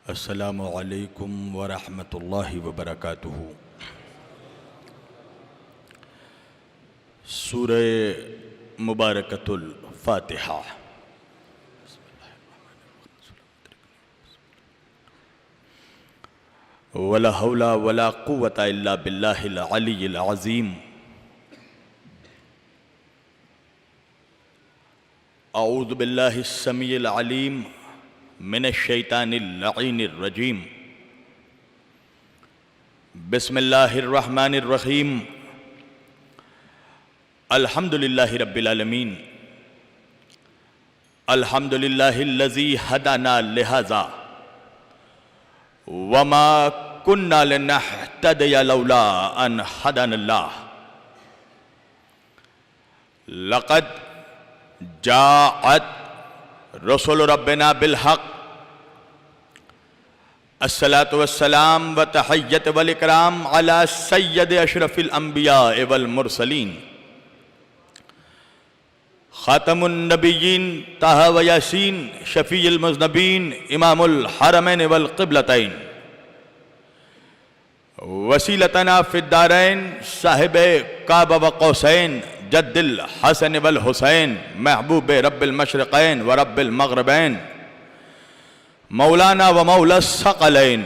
السلام علیکم ورحمۃ اللہ وبرکاتہ۔ سورہ مبارکۃ الفاتحہ۔ ولا حول ولا قوة الا باللہ العلی العظیم۔ اعوذ باللہ السمیع العلیم من الشیطان اللعین الرجیم۔ بسم اللہ الرحمن الرحیم۔ الحمدللہ رب العالمین۔ الحمدللہ الذی ہدانا لہذا وما كنا لنهتدي لولا ان هدانا اللہ۔ لقد جاءت رسول ربنا بالحق۔ الصلاة والسلام وتحیت والاکرام علی سید اشرف الانبیاء والمرسلین، خاتم النبیین طہ و یاسین، شفیع المذنبین، امام الحرمین والقبلتین، وسیلتنا فی الدارین، صاحب کعبہ و قوسین، جد الحسن والحسین، محبوب رب المشرقین و رب المغربین، مولانا و مولا الثقلین،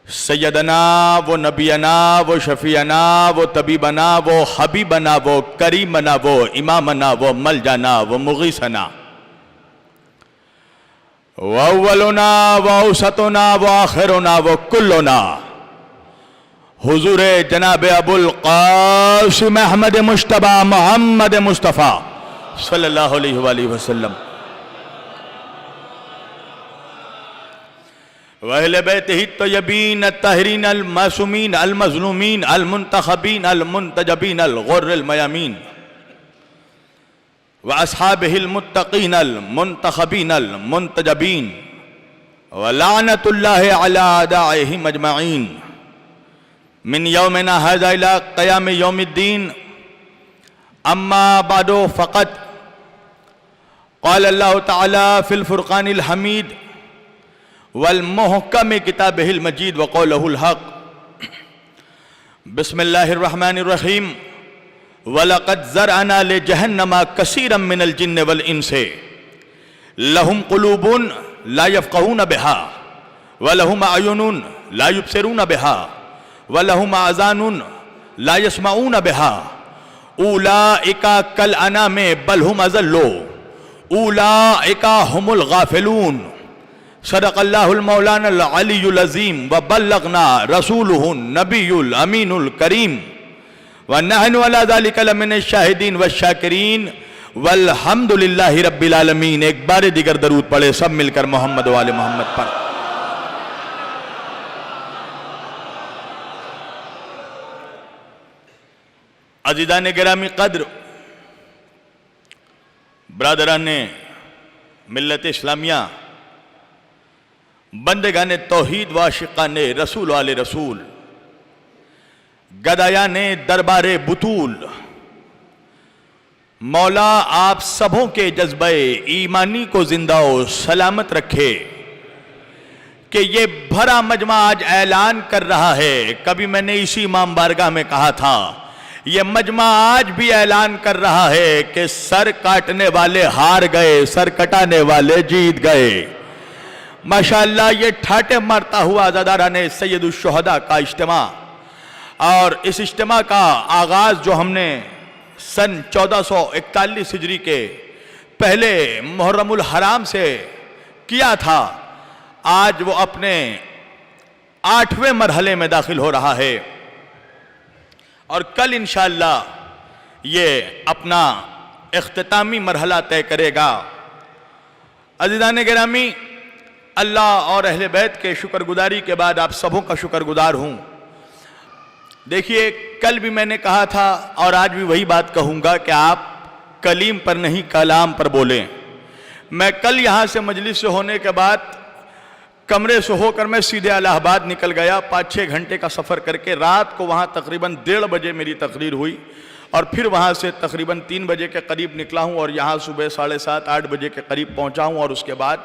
سیدنا و نبینا و شفیعنا و طبیبنا و حبیبنا و کریمنا و امامنا و ملجانا و مغیثنا و اولنا و اوسطنا و آخرنا و کلنا، حضور جناب ابو القاسم احمد مجتبی محمد مصطفیٰ صلی اللہ علیہ وآلہ وسلم، وَأَهْلِ بَيْتِهِ الطَّيِّبِينَ الطَّاهِرِينَ الْمَعْصُومِينَ الْمَظْلُومِينَ الْمُنْتَخَبِينَ الْمُنْتَجَبِينَ الْغُرِّ الْمَيَامِينَ وَأَصْحَابِهِ الْمُتَّقِينَ الْمُنْتَخَبِينَ الْمُنْتَجَبِينَ وَلَعْنَةُ اللَّهِ عَلَىٰ أَعْدَائِهِمْ أَجْمَعِينَ من يومنا هذا إلى قيام يوم الدين۔ أما بعد فقد قال الله تعالى في الفرقان الحميد والمحكم كتابه المجيد وقوله الحق، بسم الله الرحمن الرحيم، ولقد زرعنا لجهنم كثيرا من الجن والإنس لهم قلوب لا يفقهون بها ولهم أعين لا يبصرون بها وَلَهُمْ آذَانٌ لَا يَسْمَعُونَ بِهَا أُولَئِكَ كَالْأَنْعَامِ بَلْ هُمْ أَضَلُّ أُولَئِكَ هُمُ الْغَافِلُونَ۔ صدق اللہ المولانا العلی العظیم وبلغنا رسولہ النبی الامین الکریم ونحن علی ذلک لمن الشاہدین والشاکرین والحمدللہ رب العالمین۔ ایک بار دیگر درود پڑھے سب مل کر محمد و آل محمد پر۔ عزیزان گرامی قدر، برادران ملت اسلامیہ، بندگان توحید و عاشقان رسول و آل رسول، گدایان دربار بطول، مولا آپ سبوں کے جذبہ ایمانی کو زندہ و سلامت رکھے کہ یہ بھرا مجمع آج اعلان کر رہا ہے۔ کبھی میں نے اسی امام بارگاہ میں کہا تھا، یہ مجمع آج بھی اعلان کر رہا ہے کہ سر کاٹنے والے ہار گئے، سر کٹانے والے جیت گئے۔ ماشاءاللہ یہ ٹھاٹے مارتا ہوا عزاداران سید الشہداء کا اجتماع، اور اس اجتماع کا آغاز جو ہم نے سن 1441 ہجری کے پہلے محرم الحرام سے کیا تھا، آج وہ اپنے 8ویں مرحلے میں داخل ہو رہا ہے، اور کل انشاءاللہ یہ اپنا اختتامی مرحلہ طے کرے گا۔ عزیزان گرامی، اللہ اور اہل بیت کے شکر گزاری کے بعد آپ سبوں کا شکر گزار ہوں۔ دیکھیے، کل بھی میں نے کہا تھا اور آج بھی وہی بات کہوں گا کہ آپ کلیم پر نہیں کلام پر بولیں۔ میں کل یہاں سے مجلس سے ہونے کے بعد کمرے سے ہو کر میں سیدھے الہ آباد نکل گیا، 5-6 گھنٹے کا سفر کر کے، رات کو وہاں تقریباً 1:30 بجے میری تقریر ہوئی، اور پھر وہاں سے تقریباً 3 بجے کے قریب نکلا ہوں، اور یہاں صبح 7:30-8 بجے کے قریب پہنچا ہوں، اور اس کے بعد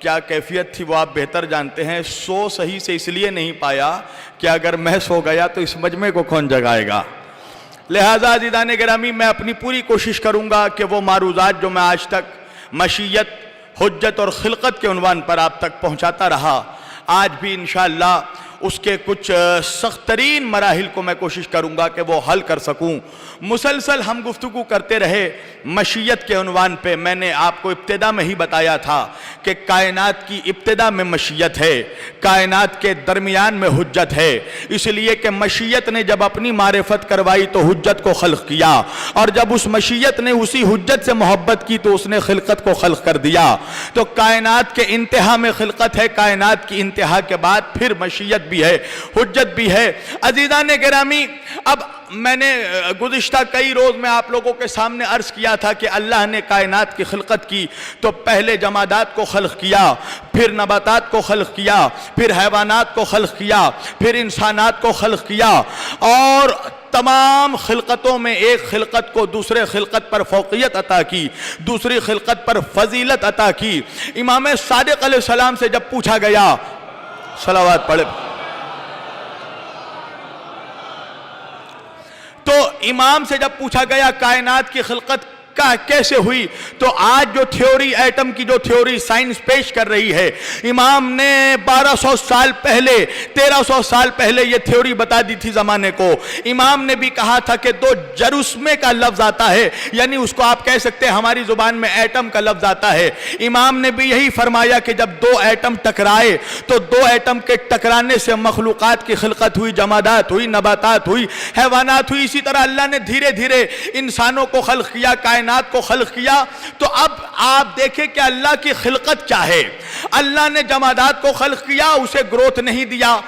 کیا کیفیت تھی وہ آپ بہتر جانتے ہیں. سو صحیح سے اس لیے نہیں پایا کہ اگر میں سو گیا تو اس مجمع کو کون جگائے گا. لہٰذا عزیزان گرامی میں اپنی پوری کوشش کروں گا کہ وہ معروضات جو میں آج تک مشیت، حجت اور خلقت کے عنوان پر آپ تک پہنچاتا رہا، آج بھی انشاءاللہ اس کے کچھ سخت ترین مراحل کو میں کوشش کروں گا کہ وہ حل کر سکوں. مسلسل ہم گفتگو کرتے رہے مشیت کے عنوان پہ. میں نے آپ کو ابتدا میں ہی بتایا تھا کہ کائنات کی ابتدا میں مشیت ہے، کائنات کے درمیان میں حجت ہے. اس لیے کہ مشیت نے جب اپنی معرفت کروائی تو حجت کو خلق کیا، اور جب اس مشیت نے اسی حجت سے محبت کی تو اس نے خلقت کو خلق کر دیا. تو کائنات کے انتہا میں خلقت ہے، کائنات کی انتہا کے بعد پھر مشیت بھی ہے، حجت بھی ہے. عزیزان گرامی، اب میں نے گزشتہ کئی روز میں آپ لوگوں کے سامنے عرض کیا تھا کہ اللہ نے کائنات کی خلقت کی تو پہلے جمادات کو خلق کیا، پھر نباتات کو خلق کیا، پھر حیوانات کو خلق کیا، پھر انسانات کو خلق کیا، اور تمام خلقتوں میں ایک خلقت کو دوسرے خلقت پر فوقیت عطا کی، دوسری خلقت پر فضیلت عطا کی. امام صادق علیہ السلام سے جب پوچھا گیا، صلوات پڑھے، تو امام سے جب پوچھا گیا کائنات کی خلقت کیسے ہوئی، تو آج جو تھیوری، ایٹم کی جو تھیوری سائنس پیش کر رہی ہے، امام نے 1200 سال پہلے، 1300 سال پہلے یہ تھیوری بتا دی تھی زمانے کو. امام نے بھی کہا تھا کہ دو جرثومے کا لفظ آتا ہے، یعنی اس کو آپ کہہ سکتے ہیں ہماری زبان میں ایٹم کا لفظ آتا ہے. امام نے بھی یہی فرمایا کہ جب دو ایٹم ٹکرائے تو دو ایٹم کے ٹکرانے سے مخلوقات کی خلقت ہوئی، جمادات ہوئی، نباتات ہوئی، حیوانات ہوئی. اسی طرح اللہ نے دھیرے دھیرے انسانوں کو خلق کیا، کائنات کو خلق کیا. تو اب آپ دیکھیں کہ اللہ کی خلقت کیا ہے. اللہ نے جمادات کو خلق کیا، اسے گروتھ نہیں دیا.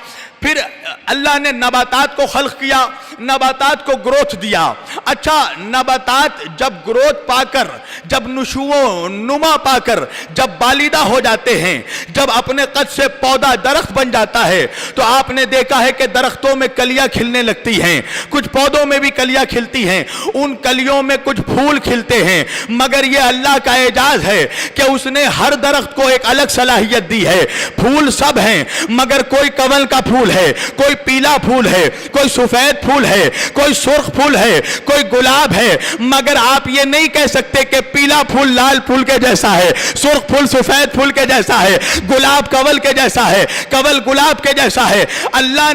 پھر اللہ نے نباتات کو خلق کیا، نباتات کو گروتھ دیا. اچھا، نباتات جب گروتھ پا کر، جب نشو و نما پا کر، جب بالیدہ ہو جاتے ہیں، جب اپنے قد سے پودا درخت بن جاتا ہے، تو آپ نے دیکھا ہے کہ درختوں میں کلیاں کھلنے لگتی ہیں، کچھ پودوں میں بھی کلیاں کھلتی ہیں، ان کلیوں میں کچھ پھول کھلتے ہیں. مگر یہ اللہ کا اعجاز ہے کہ اس نے ہر درخت کو ایک الگ صلاحیت دی ہے. پھول سب ہیں، مگر کوئی کنول کا پھول ہے، کوئی پیلا پھول ہے، کوئی سفید پھول ہے، کوئی سرخ پھول ہے، کوئی گلاب ہے. مگر آپ یہ نہیں کہہ سکتے کہ پیلا پھول لال پھول کے جیسا ہے، سرخ پھول سفید پھول کے جیسا ہے، گلاب کنول کے جیسا ہے، کنول گلاب کے جیسا ہے. اللہ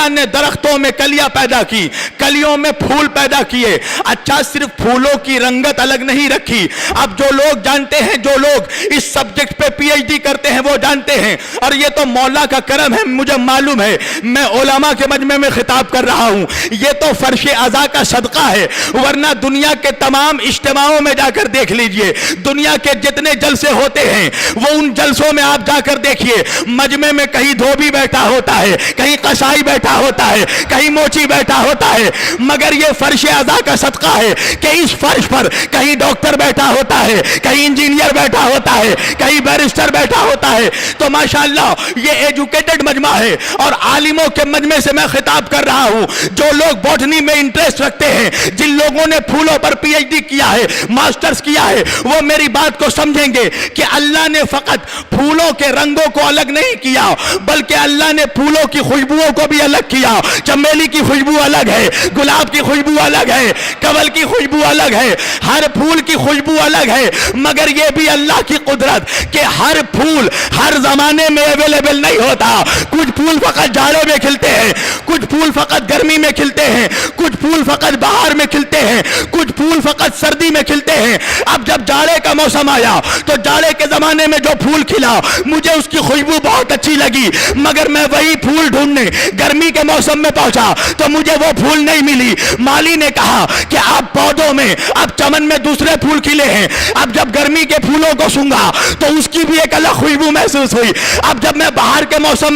نے درختوں میں کلیاں پیدا کی، کلیوں میں پھول پیدا کیے. اچھا، صرف پھولوں کی رنگت الگ نہیں رکھی. اب جو لوگ جانتے ہیں، جو لوگ اس سبجیکٹ پہ پی ایچ ڈی کرتے ہیں وہ جانتے ہیں، اور یہ تو مولا کا کرم ہے، مجھے معلوم ہے، میں علماء کے مجمع میں خطاب کر رہا ہوں، یہ تو فرش عزا کا صدقہ ہے. ورنہ دنیا کے تمام اجتماعوں میں جا کر دیکھ لیجئے، دنیا کے جتنے جلسے ہوتے ہیں وہ ان جلسوں میں آپ جا کر دیکھیے، مجمع میں کہیں دھوبی بیٹھا ہوتا ہے، کہیں قصائی بیٹھا ہوتا ہے، کہیں موچی بیٹھا ہوتا ہے. مگر یہ فرش عزا کا صدقہ ہے کہ اس فرش پر کہیں ڈاکٹر بیٹھا ہوتا ہے، کہیں انجینئر بیٹھا ہوتا ہے، کہیں بیرسٹر بیٹھا ہوتا ہے. تو ماشاءاللہ یہ ایجوکیٹڈ مجمع ہے، اور عالموں کے مجمع سے میں خطاب کر رہا ہوں. جو لوگ بوٹنی میں انٹرسٹ رکھتے ہیں، جن لوگوں نے پھولوں پر پی ایچ ڈی کیا ہے، ماسٹرز کیا ہے، وہ میری بات کو سمجھیں گے کہ اللہ نے فقط پھولوں کے رنگوں کو الگ نہیں کیا، بلکہ اللہ نے پھولوں کی خوشبوؤں کو بھی الگ کیا. چمیلی کی خوشبو الگ ہے، گلاب کی خوشبو الگ ہے، کنول کی خوشبو الگ ہے، ہر پھول کی خوشبو الگ ہے. مگر یہ بھی اللہ کی قدرت کہ ہر پھول ہر زمانے میں اویلیبل نہیں ہوتا. کچھ پھول فقط جاڑے میں کھلتے ہیں، کچھ پھول فقط گرمی میں کھلتے ہیں، کچھ پھول فقط بہار میں کھلتے ہیں، کچھ پھول فقط سردی میں کھلتے ہیں. اب جب جاڑے کا موسم آیا تو جاڑے کے زمانے میں جو پھول کھلا مجھے اس کی خوشبو بہت اچھی لگی، مگر میں وہی پھول ڈھونڈنے گرمی کے موسم میں پہنچا تو مجھے وہ پھول نہیں ملی. مالی نے کہا کہ اب پودوں میں، اب چمن میں دوسرے پھول کھلے ہیں، اب جب گرمی کے پھولوں کو سونگا تو اس کی بھی ایک الگ خوشبو محسوس ہوئی. اب جب میں باہر کے موسم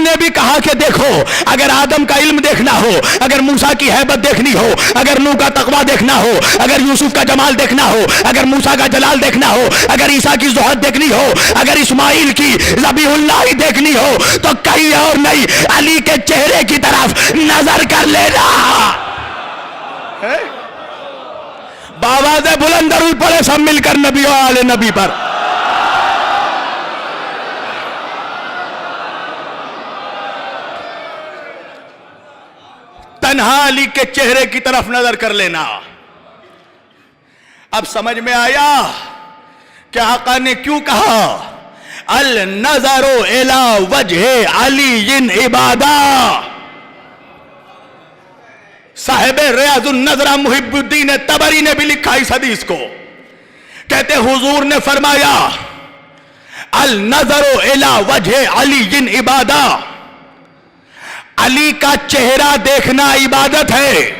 نے بھی کہا کہ دیکھو اگر آدم کا علم دیکھنا ہو، اگر موسیٰ کی ہیبت دیکھنی ہو، اگر نوح کا تقویٰ دیکھنا ہو، اگر یوسف کا جمال دیکھنا ہو، اگر موسیٰ کا جلال دیکھنا ہو، اگر عیسیٰ کی زہد دیکھنی ہو، اگر اسماعیل کی ذبیح اللہ دیکھنی ہو، تو کہیں اور نہیں، علی کے چہرے کی طرف نظر کر لینا۔ باواز بلند درود پڑھے سب مل کر نبی و آل نبی پر۔ تنہا علی کے چہرے کی طرف نظر کر لینا۔ اب سمجھ میں آیا کہ آقا نے کیوں کہا النظر الی وجہ علی عبادہ۔ صاحب ریاض النظرہ محب الدین طبری نے بھی لکھا اس حدیث کو، کہتے حضور نے فرمایا النظر الی وجہ علی عبادہ، علی کا چہرہ دیکھنا عبادت ہے۔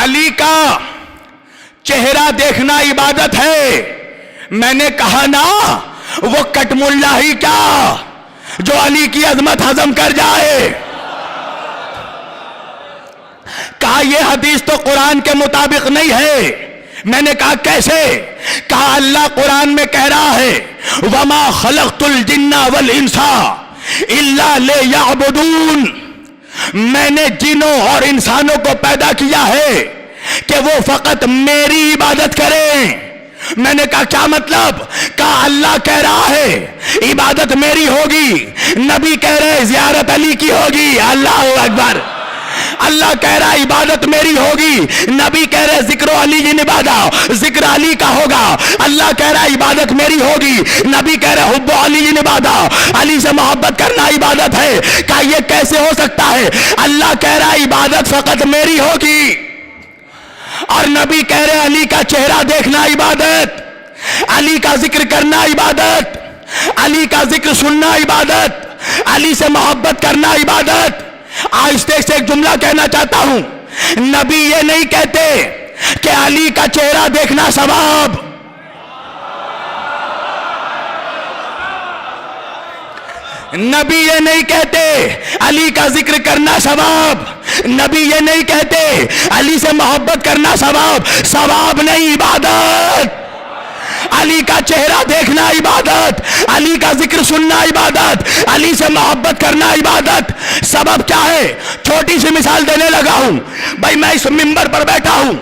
علی کا چہرہ دیکھنا عبادت ہے۔ میں نے کہا نا وہ کٹم اللہ ہی کیا جو علی کی عظمت ہضم کر جائے۔ کہا یہ حدیث تو قرآن کے مطابق نہیں ہے۔ میں نے کہا کیسے؟ کہا اللہ قرآن میں کہہ رہا ہے وَمَا خَلَقْتُ الْجِنَّ وَالْإِنسَ إِلَّا لِيَعْبُدُونَ، میں نے جنوں اور انسانوں کو پیدا کیا ہے کہ وہ فقط میری عبادت کریں۔ میں نے کہا کیا مطلب؟ کہا اللہ کہہ رہا ہے عبادت میری ہوگی، نبی کہہ رہے زیارت علی کی ہوگی۔ اللہ اکبر۔ اللہ کہہ رہا عبادت میری ہوگی، نبی کہہ رہے ذکر علی عبادہ، ذکر علی کا ہوگا۔ اللہ کہہ رہا عبادت میری ہوگی، نبی کہہ رہے حب علی عبادہ، علی سے محبت کرنا عبادت ہے۔ کہا یہ کیسے ہو سکتا ہے؟ اللہ کہہ رہا عبادت فقط میری ہوگی اور نبی کہہ رہے علی کا چہرہ دیکھنا عبادت، علی کا ذکر کرنا عبادت، علی کا ذکر سننا عبادت، علی سے محبت کرنا عبادت۔ آہستہ سے ایک جملہ کہنا چاہتا ہوں، نبی یہ نہیں کہتے کہ علی کا چہرہ دیکھنا ثواب، نبی یہ نہیں کہتے علی کا ذکر کرنا ثواب، نبی یہ نہیں کہتے علی سے محبت کرنا ثواب، ثواب نہیں عبادت۔ علی کا چہرہ دیکھنا عبادت، علی کا ذکر سننا عبادت، علی سے محبت کرنا عبادت۔ سبب کیا ہے؟ چھوٹی سی مثال دینے لگا ہوں۔ بھائی میں اس ممبر پر بیٹھا ہوں،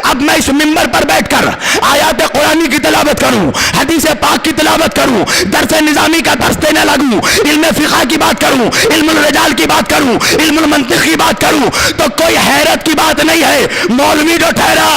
اب میں اس ممبر پر بیٹھ کر آیات قرآنی کی تلاوت کروں، حدیث پاک کی تلاوت کروں، درس نظامی کا درس دینے لگوں، علم فقہ کی بات کروں، علم الرجال کی بات کروں، علم المنطق کی بات کروں، تو کوئی حیرت کی بات نہیں ہے۔ مولوی جو ٹھہرا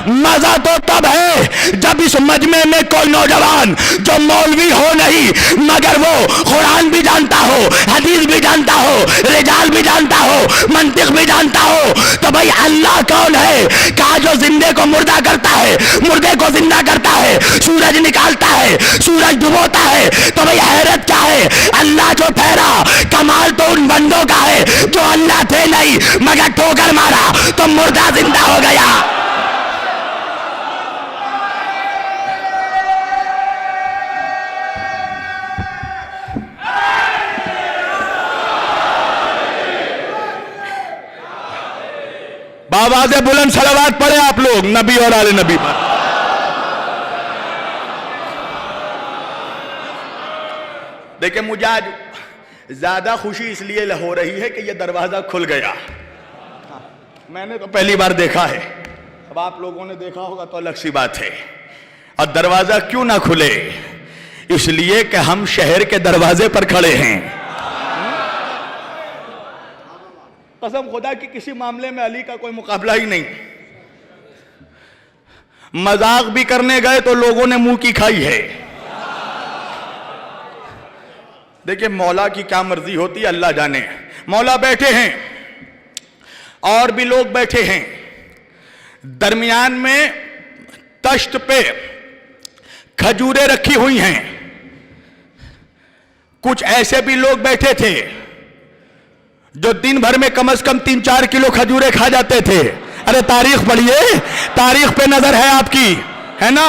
مزہ تو تب ہے جب اس مجمع میں کوئی نوجوان جو مولوی ہو نہیں مگر وہ قرآن بھی جانتا ہو، حدیث بھی جانتا ہو، رجال بھی جانتا ہو، منطق بھی جانتا ہو۔ تو بھائی اللہ کون ہے؟ کہا جو زندے کو مردہ کرتا ہے، مردے کو زندہ کرتا ہے، سورج نکالتا ہے، سورج ڈبوتا ہے۔ تو بھائی حیرت کیا ہے؟ اللہ جو ٹھہرا، کمال تو ان بندوں کا ہے جو اللہ تھے نہیں مگر ٹھوکر مارا تو مردہ زندہ ہو گیا۔ آواز بلند صلوات پڑھیں آپ لوگ نبی اور آل نبی پر۔ دیکھیں مجھے آج زیادہ خوشی اس لیے ہو رہی ہے کہ یہ دروازہ کھل گیا۔ میں نے تو پہلی بار دیکھا ہے، اب آپ لوگوں نے دیکھا ہوگا تو الگ سی بات ہے۔ اور دروازہ کیوں نہ کھلے؟ اس لیے کہ ہم شہر کے دروازے پر کھڑے ہیں۔ قسم خدا کی کسی معاملے میں علی کا کوئی مقابلہ ہی نہیں۔ مذاق بھی کرنے گئے تو لوگوں نے منہ کی کھائی ہے۔ دیکھیں مولا کی کیا مرضی ہوتی ہے اللہ جانے۔ مولا بیٹھے ہیں اور بھی لوگ بیٹھے ہیں، درمیان میں تشت پہ کھجوریں رکھی ہوئی ہیں۔ کچھ ایسے بھی لوگ بیٹھے تھے جو دن بھر میں کم از کم 3-4 کلو کھجوریں کھا جاتے تھے۔ ارے تاریخ پڑھیے، تاریخ پہ نظر ہے آپ کی، ہے نا؟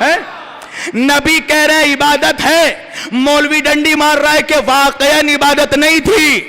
ہے؟ نبی کہہ رہے ہیں عبادت ہے، مولوی ڈنڈی مار رہا ہے کہ واقعاً عبادت نہیں تھی۔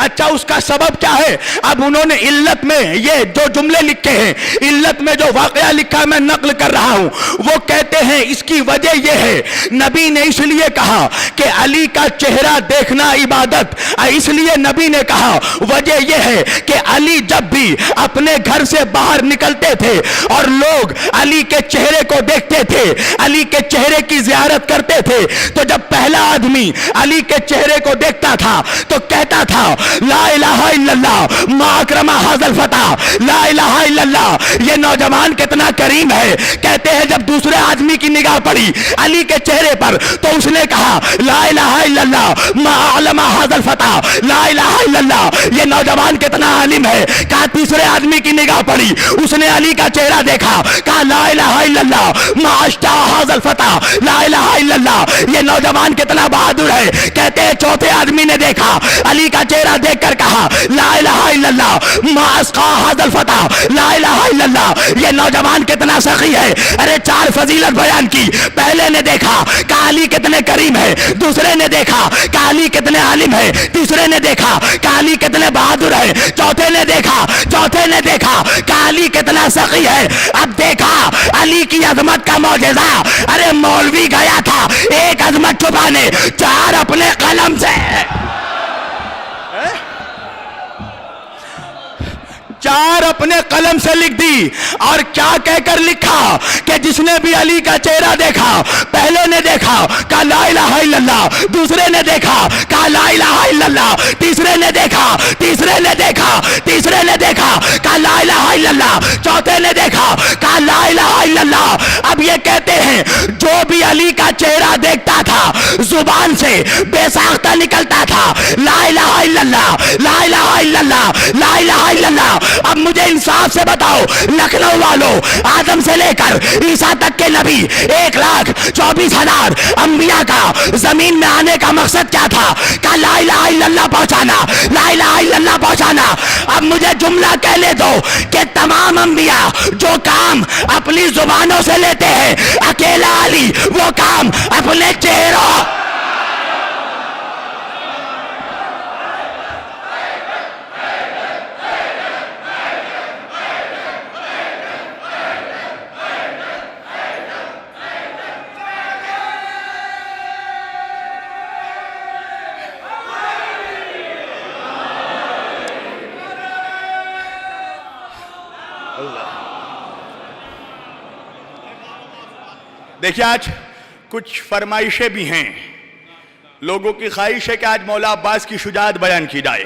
اچھا اس کا سبب کیا ہے؟ اب انہوں نے علت میں یہ جو جملے لکھے ہیں، علت میں جو واقعہ لکھا میں نقل کر رہا ہوں، وہ کہتے ہیں اس کی وجہ یہ ہے، نبی نے اس لیے کہا کہ علی کا چہرہ دیکھنا عبادت، اس لیے نبی نے کہا وجہ یہ ہے کہ علی جب بھی اپنے گھر سے باہر نکلتے تھے اور لوگ علی کے چہرے کو دیکھتے تھے، علی کے چہرے کی زیارت کرتے تھے، تو جب پہلا آدمی علی کے چہرے کو دیکھتا تھا تو کہتا تھا لا الہ الا اللہ ما اکرم ھذا الفتى، لا الہ الا اللہ، یہ نوجوان کتنا کریم ہے۔ کہتے ہیں جب دوسرے آدمی کی نگاہ پڑی علی کے چہرے پر تو اس نے کہا لا الہ الا اللہ ما اعلم ھذا الفتى، لا الہ الا اللہ، یہ نوجوان کتنا عالم ہے۔ کہا تیسرے آدمی کی نگاہ پڑی، اس نے علی کا چہرہ دیکھا، کہا لا الہ الا اللہ ما اشتہ ھذا الفتى، لا الہ الا اللہ، یہ نوجوان کتنا بہادر ہے۔ کہتے ہیں چوتھے آدمی نے دیکھا علی کا چہرہ دیکھ کر کہا لا الہ الا اللہ ما اسقى ھذا الفتى، لا الہ الا اللہ، یہ نوجوان کتنا سخی ہے۔ ارے چار فضیلت بیان کی، پہلے نے دیکھا کہ علی کتنے کریم ہے، دوسرے نے دیکھا کہ علی کتنے عالم ہے، تیسرے نے دیکھا کہ علی کتنے بہادر ہے، چوتھے نے دیکھا کہ علی کتنا سخی ہے۔ اب دیکھا علی کی عظمت کا معجزہ، ارے مولوی گیا تھا ایک عظمت چھپانے، چار اپنے قلم سے چار اپنے قلم سے لکھ دی، اور کیا کہہ کر لکھا کہ جس نے بھی علی کا چہرہ دیکھا، پہلے نے دیکھا کہا لا الہ الا اللہ، دوسرے نے دیکھا کہا لا الہ الا اللہ، تیسرے نے دیکھا کہا لا الہ الا اللہ، چوتھے نے دیکھا کہا لا الہ الا اللہ۔ اب یہ کہتے ہیں جو بھی علی کا چہرہ دیکھتا تھا زبان سے بے ساختہ نکلتا تھا لا الہ الا اللہ، لا الہ الا اللہ، لا الہ الا اللہ۔ اب مجھے انصاف سے بتاؤ لکھنؤ والوں، آدم سے لے کر عیسیٰ تک کے نبی 1,24,000 انبیاء کا زمین میں آنے کا مقصد کیا تھا؟ کہ لا الہ الا اللہ پہنچانا، لا الہ الا اللہ پہنچانا۔ اب مجھے جملہ کہنے دو کہ تمام انبیاء جو کام اپنی زبانوں سے لیتے ہیں، اکیلا علی وہ کام اپنے چہروں دیکھیں آج کچھ فرمائشیں بھی ہیں، لوگوں کی خواہش ہے کہ آج مولا عباس کی شجاعت بیان کی جائے۔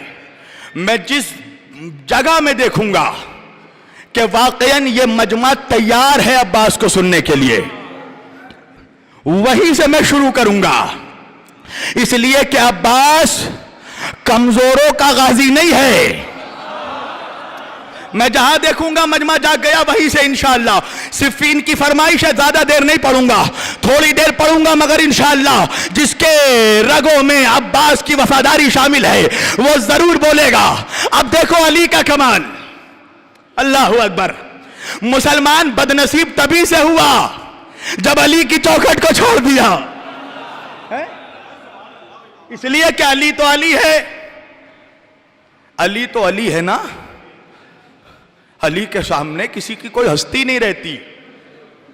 میں جس جگہ میں دیکھوں گا کہ واقعاً یہ مجمع تیار ہے عباس کو سننے کے لیے، وہیں سے میں شروع کروں گا، اس لیے کہ عباس کمزوروں کا غازی نہیں ہے۔ میں جہاں دیکھوں گا مجمع جا گیا وہیں سے انشاءاللہ۔ صفین کی فرمائش ہے، زیادہ دیر نہیں پڑھوں گا، تھوڑی دیر پڑھوں گا، مگر انشاءاللہ جس کے رگوں میں عباس کی وفاداری شامل ہے وہ ضرور بولے گا۔ اب دیکھو علی کا کمال، اللہ اکبر۔ مسلمان بدنصیب تبھی سے ہوا جب علی کی چوکھٹ کو چھوڑ دیا، اس لیے کہ علی تو علی ہے، علی تو علی ہے نا، علی کے سامنے کسی کی کوئی ہستی نہیں رہتی۔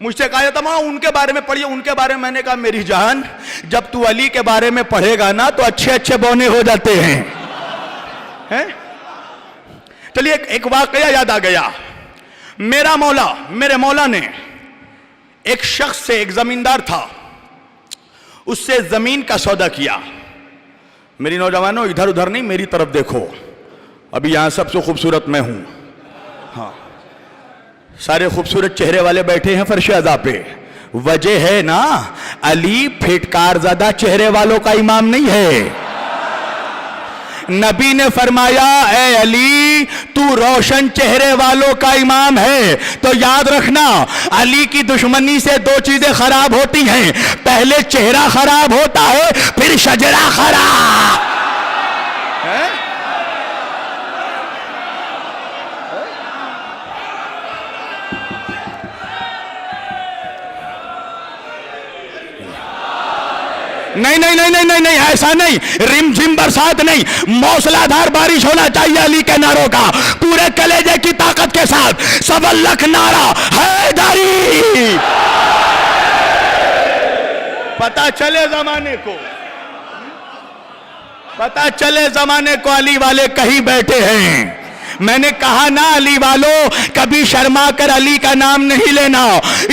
مجھ سے کہا جاتا ماں ان کے بارے میں پڑھیے، ان کے بارے میں نے کہا میری جان جب تو علی کے بارے میں پڑھے گا نا تو اچھے اچھے بونے ہو جاتے ہیں۔ چلیے ایک واقعہ یاد آ گیا، میرے مولا نے ایک شخص سے، ایک زمیندار تھا، اس سے زمین کا سودا کیا۔ میری نوجوانوں ادھر ادھر نہیں، میری طرف دیکھو، ابھی یہاں سب سے خوبصورت میں ہوں، ہاں سارے خوبصورت چہرے والے بیٹھے ہیں فرش عزا پہ، وجہ ہے نا علی پھٹکار زدہ چہرے والوں کا امام نہیں ہے۔ نبی نے فرمایا اے علی تو روشن چہرے والوں کا امام ہے، تو یاد رکھنا علی کی دشمنی سے دو چیزیں خراب ہوتی ہیں، پہلے چہرہ خراب ہوتا ہے پھر شجرہ خراب۔ نہیں نہیں نہیں نہیں نہیں نہیں ایسا نہیں، رم جھم برسات نہیں، موسلادھار بارش ہونا چاہیے علی کے نعروں کا، پورے کلیجے کی طاقت کے ساتھ، سوا لاکھ نعرہ حیدری، پتہ چلے زمانے کو، پتہ چلے زمانے کو علی والے کہیں بیٹھے ہیں۔ میں نے کہا نا علی والوں، کبھی شرما کر علی کا نام نہیں لینا،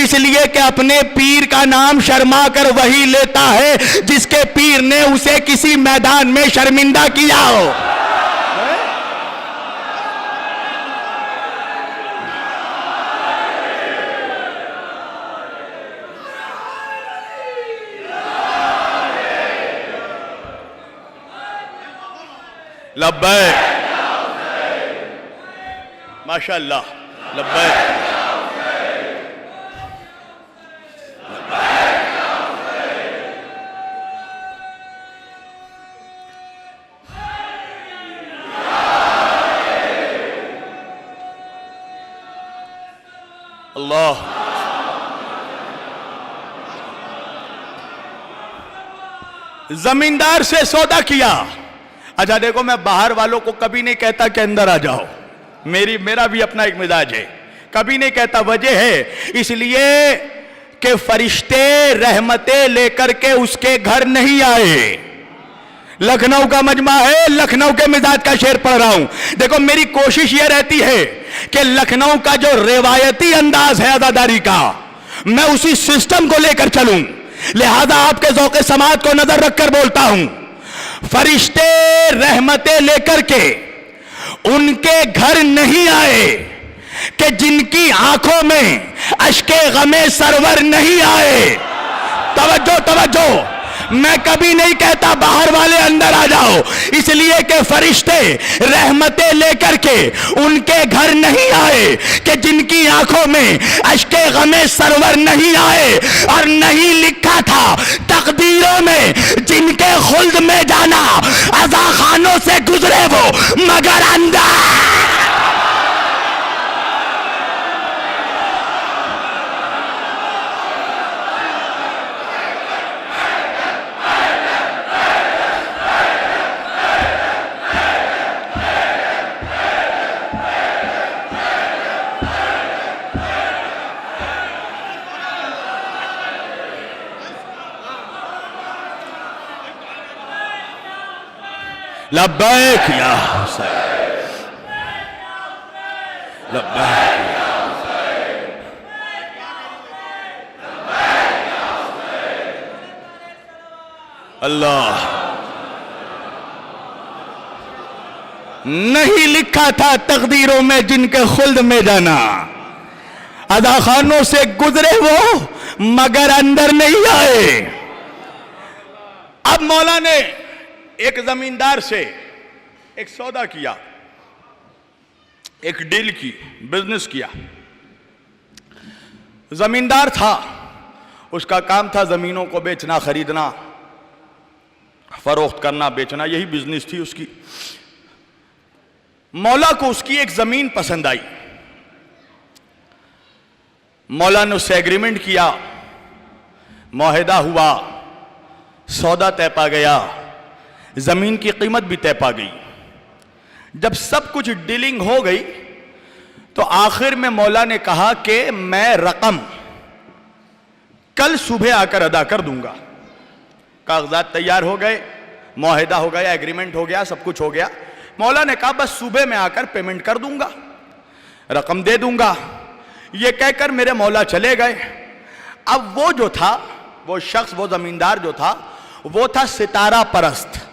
اس لیے کہ اپنے پیر کا نام شرما کر وہی لیتا ہے جس کے پیر نے اسے کسی میدان میں شرمندہ کیا ہو۔ لبیک ماشاءاللہ، لبیک اللہ۔ زمیندار سے سودا کیا۔ اچھا دیکھو، میں باہر والوں کو کبھی نہیں کہتا کہ اندر آ جاؤ، میرا بھی اپنا ایک مزاج ہے، کبھی نہیں کہتا، وجہ ہے اس لیے کہ فرشتے رحمتیں لے کر کے اس کے گھر نہیں آئے۔ لکھنؤ کا مجمع ہے، لکھنؤ کے مزاج کا شعر پڑھ رہا ہوں۔ دیکھو میری کوشش یہ رہتی ہے کہ لکھنؤ کا جو روایتی انداز ہے عزاداری کا، میں اسی سسٹم کو لے کر چلوں، لہذا آپ کے ذوق سماعت کو نظر رکھ کر بولتا ہوں۔ فرشتے رحمتیں لے کر کے ان کے گھر نہیں آئے کہ جن کی آنکھوں میں اشک غم سرور نہیں آئے۔ توجہ توجہ، میں کبھی نہیں کہتا باہر والے اندر آ جاؤ، اس لیے کہ فرشتے رحمتیں لے کر کے ان کے گھر نہیں آئے کہ جن کی آنکھوں میں اشک غم سرور نہیں آئے، اور نہیں لکھا تھا تقدیروں میں جن کے خلد میں جانا، عزا خانوں سے گزرے وہ مگر اندر۔ لبیک یا حسین، لبیک یا حسین، اللہ۔ نہیں لکھا تھا تقدیروں میں جن کے خلد میں جانا، عزا خانوں سے گزرے وہ مگر اندر نہیں آئے۔ اب مولا نے ایک زمیندار سے ایک سودا کیا، ایک ڈیل کی، بزنس کیا۔ زمیندار تھا، اس کا کام تھا زمینوں کو بیچنا خریدنا، فروخت کرنا بیچنا، یہی بزنس تھی اس کی۔ مولا کو اس کی ایک زمین پسند آئی، مولا نے اس سے ایگریمنٹ کیا، معاہدہ ہوا، سودا طے پا گیا، زمین کی قیمت بھی طے پا گئی۔ جب سب کچھ ڈیلنگ ہو گئی تو آخر میں مولا نے کہا کہ میں رقم کل صبح آ کر ادا کر دوں گا۔ کاغذات تیار ہو گئے، معاہدہ ہو گیا، ایگریمنٹ ہو گیا، سب کچھ ہو گیا۔ مولا نے کہا بس صبح میں آ کر پیمنٹ کر دوں گا، رقم دے دوں گا۔ یہ کہہ کر میرے مولا چلے گئے۔ اب وہ جو تھا، وہ شخص، وہ زمیندار جو تھا، وہ تھا ستارہ پرست۔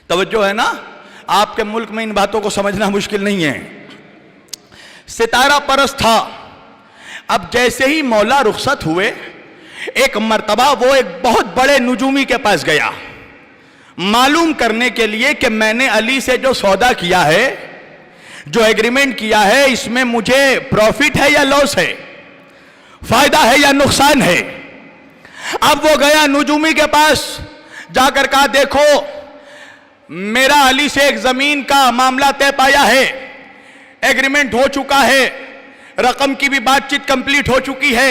توجہ ہے نا، آپ کے ملک میں ان باتوں کو سمجھنا مشکل نہیں ہے۔ ستارہ پرست تھا۔ اب جیسے ہی مولا رخصت ہوئے، ایک مرتبہ وہ ایک بہت بڑے نجومی کے پاس گیا، معلوم کرنے کے لیے کہ میں نے علی سے جو سودا کیا ہے، جو ایگریمنٹ کیا ہے، اس میں مجھے پروفٹ ہے یا لاس ہے، فائدہ ہے یا نقصان ہے۔ اب وہ گیا نجومی کے پاس، جا کر کہا دیکھو میرا علی سے ایک زمین کا معاملہ طے پایا ہے، ایگریمنٹ ہو چکا ہے، رقم کی بھی بات چیت کمپلیٹ ہو چکی ہے۔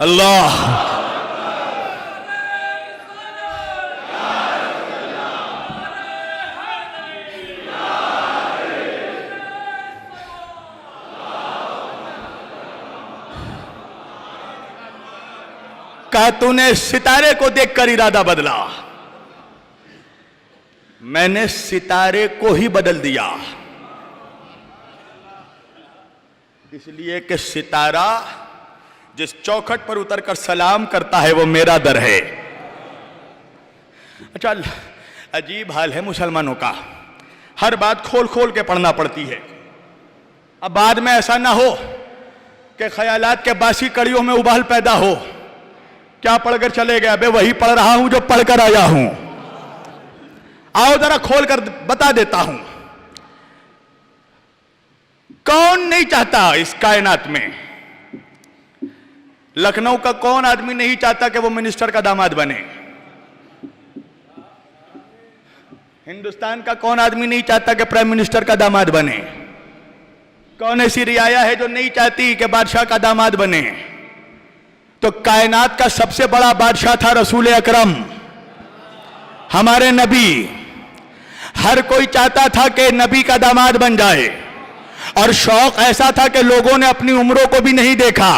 اللہ کہا تو نے ستارے کو دیکھ کر ارادہ بدلا، میں نے ستارے کو ہی بدل دیا، اس لیے کہ ستارہ جس چوکھٹ پر اتر کر سلام کرتا ہے وہ میرا در ہے۔ اچھا، عجیب حال ہے مسلمانوں کا، ہر بات کھول کھول کے پڑھنا پڑتی ہے۔ اب بعد میں ایسا نہ ہو کہ خیالات کے باسی کڑیوں میں ابال پیدا ہو، کیا پڑھ کر چلے گئے؟ بے وہی پڑھ رہا ہوں جو پڑھ کر آیا ہوں۔ آؤ ذرا کھول کر بتا دیتا ہوں۔ کون نہیں چاہتا اس کائنات میں؟ لکھنؤ کا کون آدمی نہیں چاہتا کہ وہ منسٹر کا داماد بنے؟ ہندوستان کا کون آدمی نہیں چاہتا کہ پرائم منسٹر کا داماد بنے؟ کون ایسی رعایا ہے جو نہیں چاہتی کہ بادشاہ کا داماد بنے؟ تو کائنات کا سب سے بڑا بادشاہ تھا رسول اکرم، ہمارے نبی۔ ہر کوئی چاہتا تھا کہ نبی کا داماد بن جائے، اور شوق ایسا تھا کہ لوگوں نے اپنی عمروں کو بھی نہیں دیکھا۔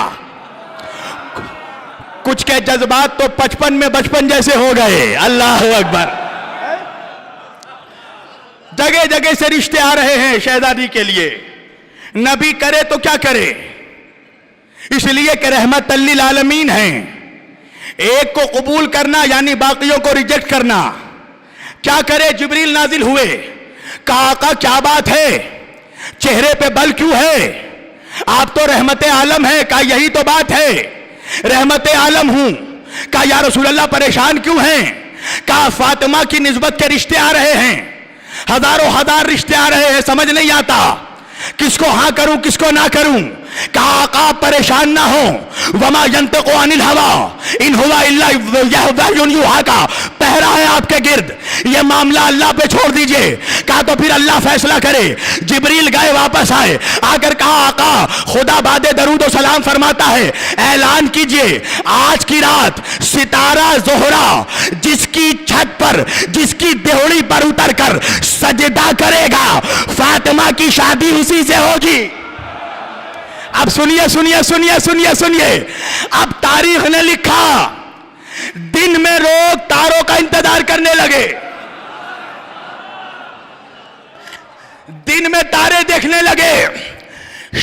کچھ کے جذبات تو 55 میں بچپن جیسے ہو گئے۔ اللہ اکبر! جگہ جگہ سے رشتے آ رہے ہیں شہزادی کے لیے، نبی کرے تو کیا کرے؟ اس لیے کہ رحمت للعالمین ہیں، ایک کو قبول کرنا یعنی باقیوں کو ریجیکٹ کرنا۔ کیا کرے؟ جبریل نازل ہوئے، کہا آقا کیا بات ہے، چہرے پہ بل کیوں ہے؟ آپ تو رحمت عالم ہے۔ کہا یہی تو بات ہے، رحمت عالم ہوں۔ کہا یا رسول اللہ پریشان کیوں ہیں؟ کہا فاطمہ کی نسبت کے رشتے آ رہے ہیں، ہزاروں ہزار رشتے آ رہے ہیں، سمجھ نہیں آتا کس کو ہاں کروں کس کو نہ کروں۔ کہا آقا پریشان نہ ہو، وما ينطق عن الهوى ان هو الا وحی یوحی کا پہرا ہے آپ کے گرد، یہ معاملہ اللہ پہ چھوڑ دیجئے۔ کہا تو پھر اللہ فیصلہ کرے۔ جبریل گئے واپس آئے، آ کر کہا آقا خدا بعد درود و سلام فرماتا ہے اعلان کیجئے آج کی رات ستارہ زہرہ جس کی چھت پر جس کی دہوڑی پر اتر کر سجدہ کرے گا فاطمہ کی شادی اسی سے ہوگی۔ اب سنیے سنیے سنیے سنیے سنیے، اب تاریخ نے لکھا دن میں لوگ تاروں کا انتظار کرنے لگے، دن میں تارے دیکھنے لگے۔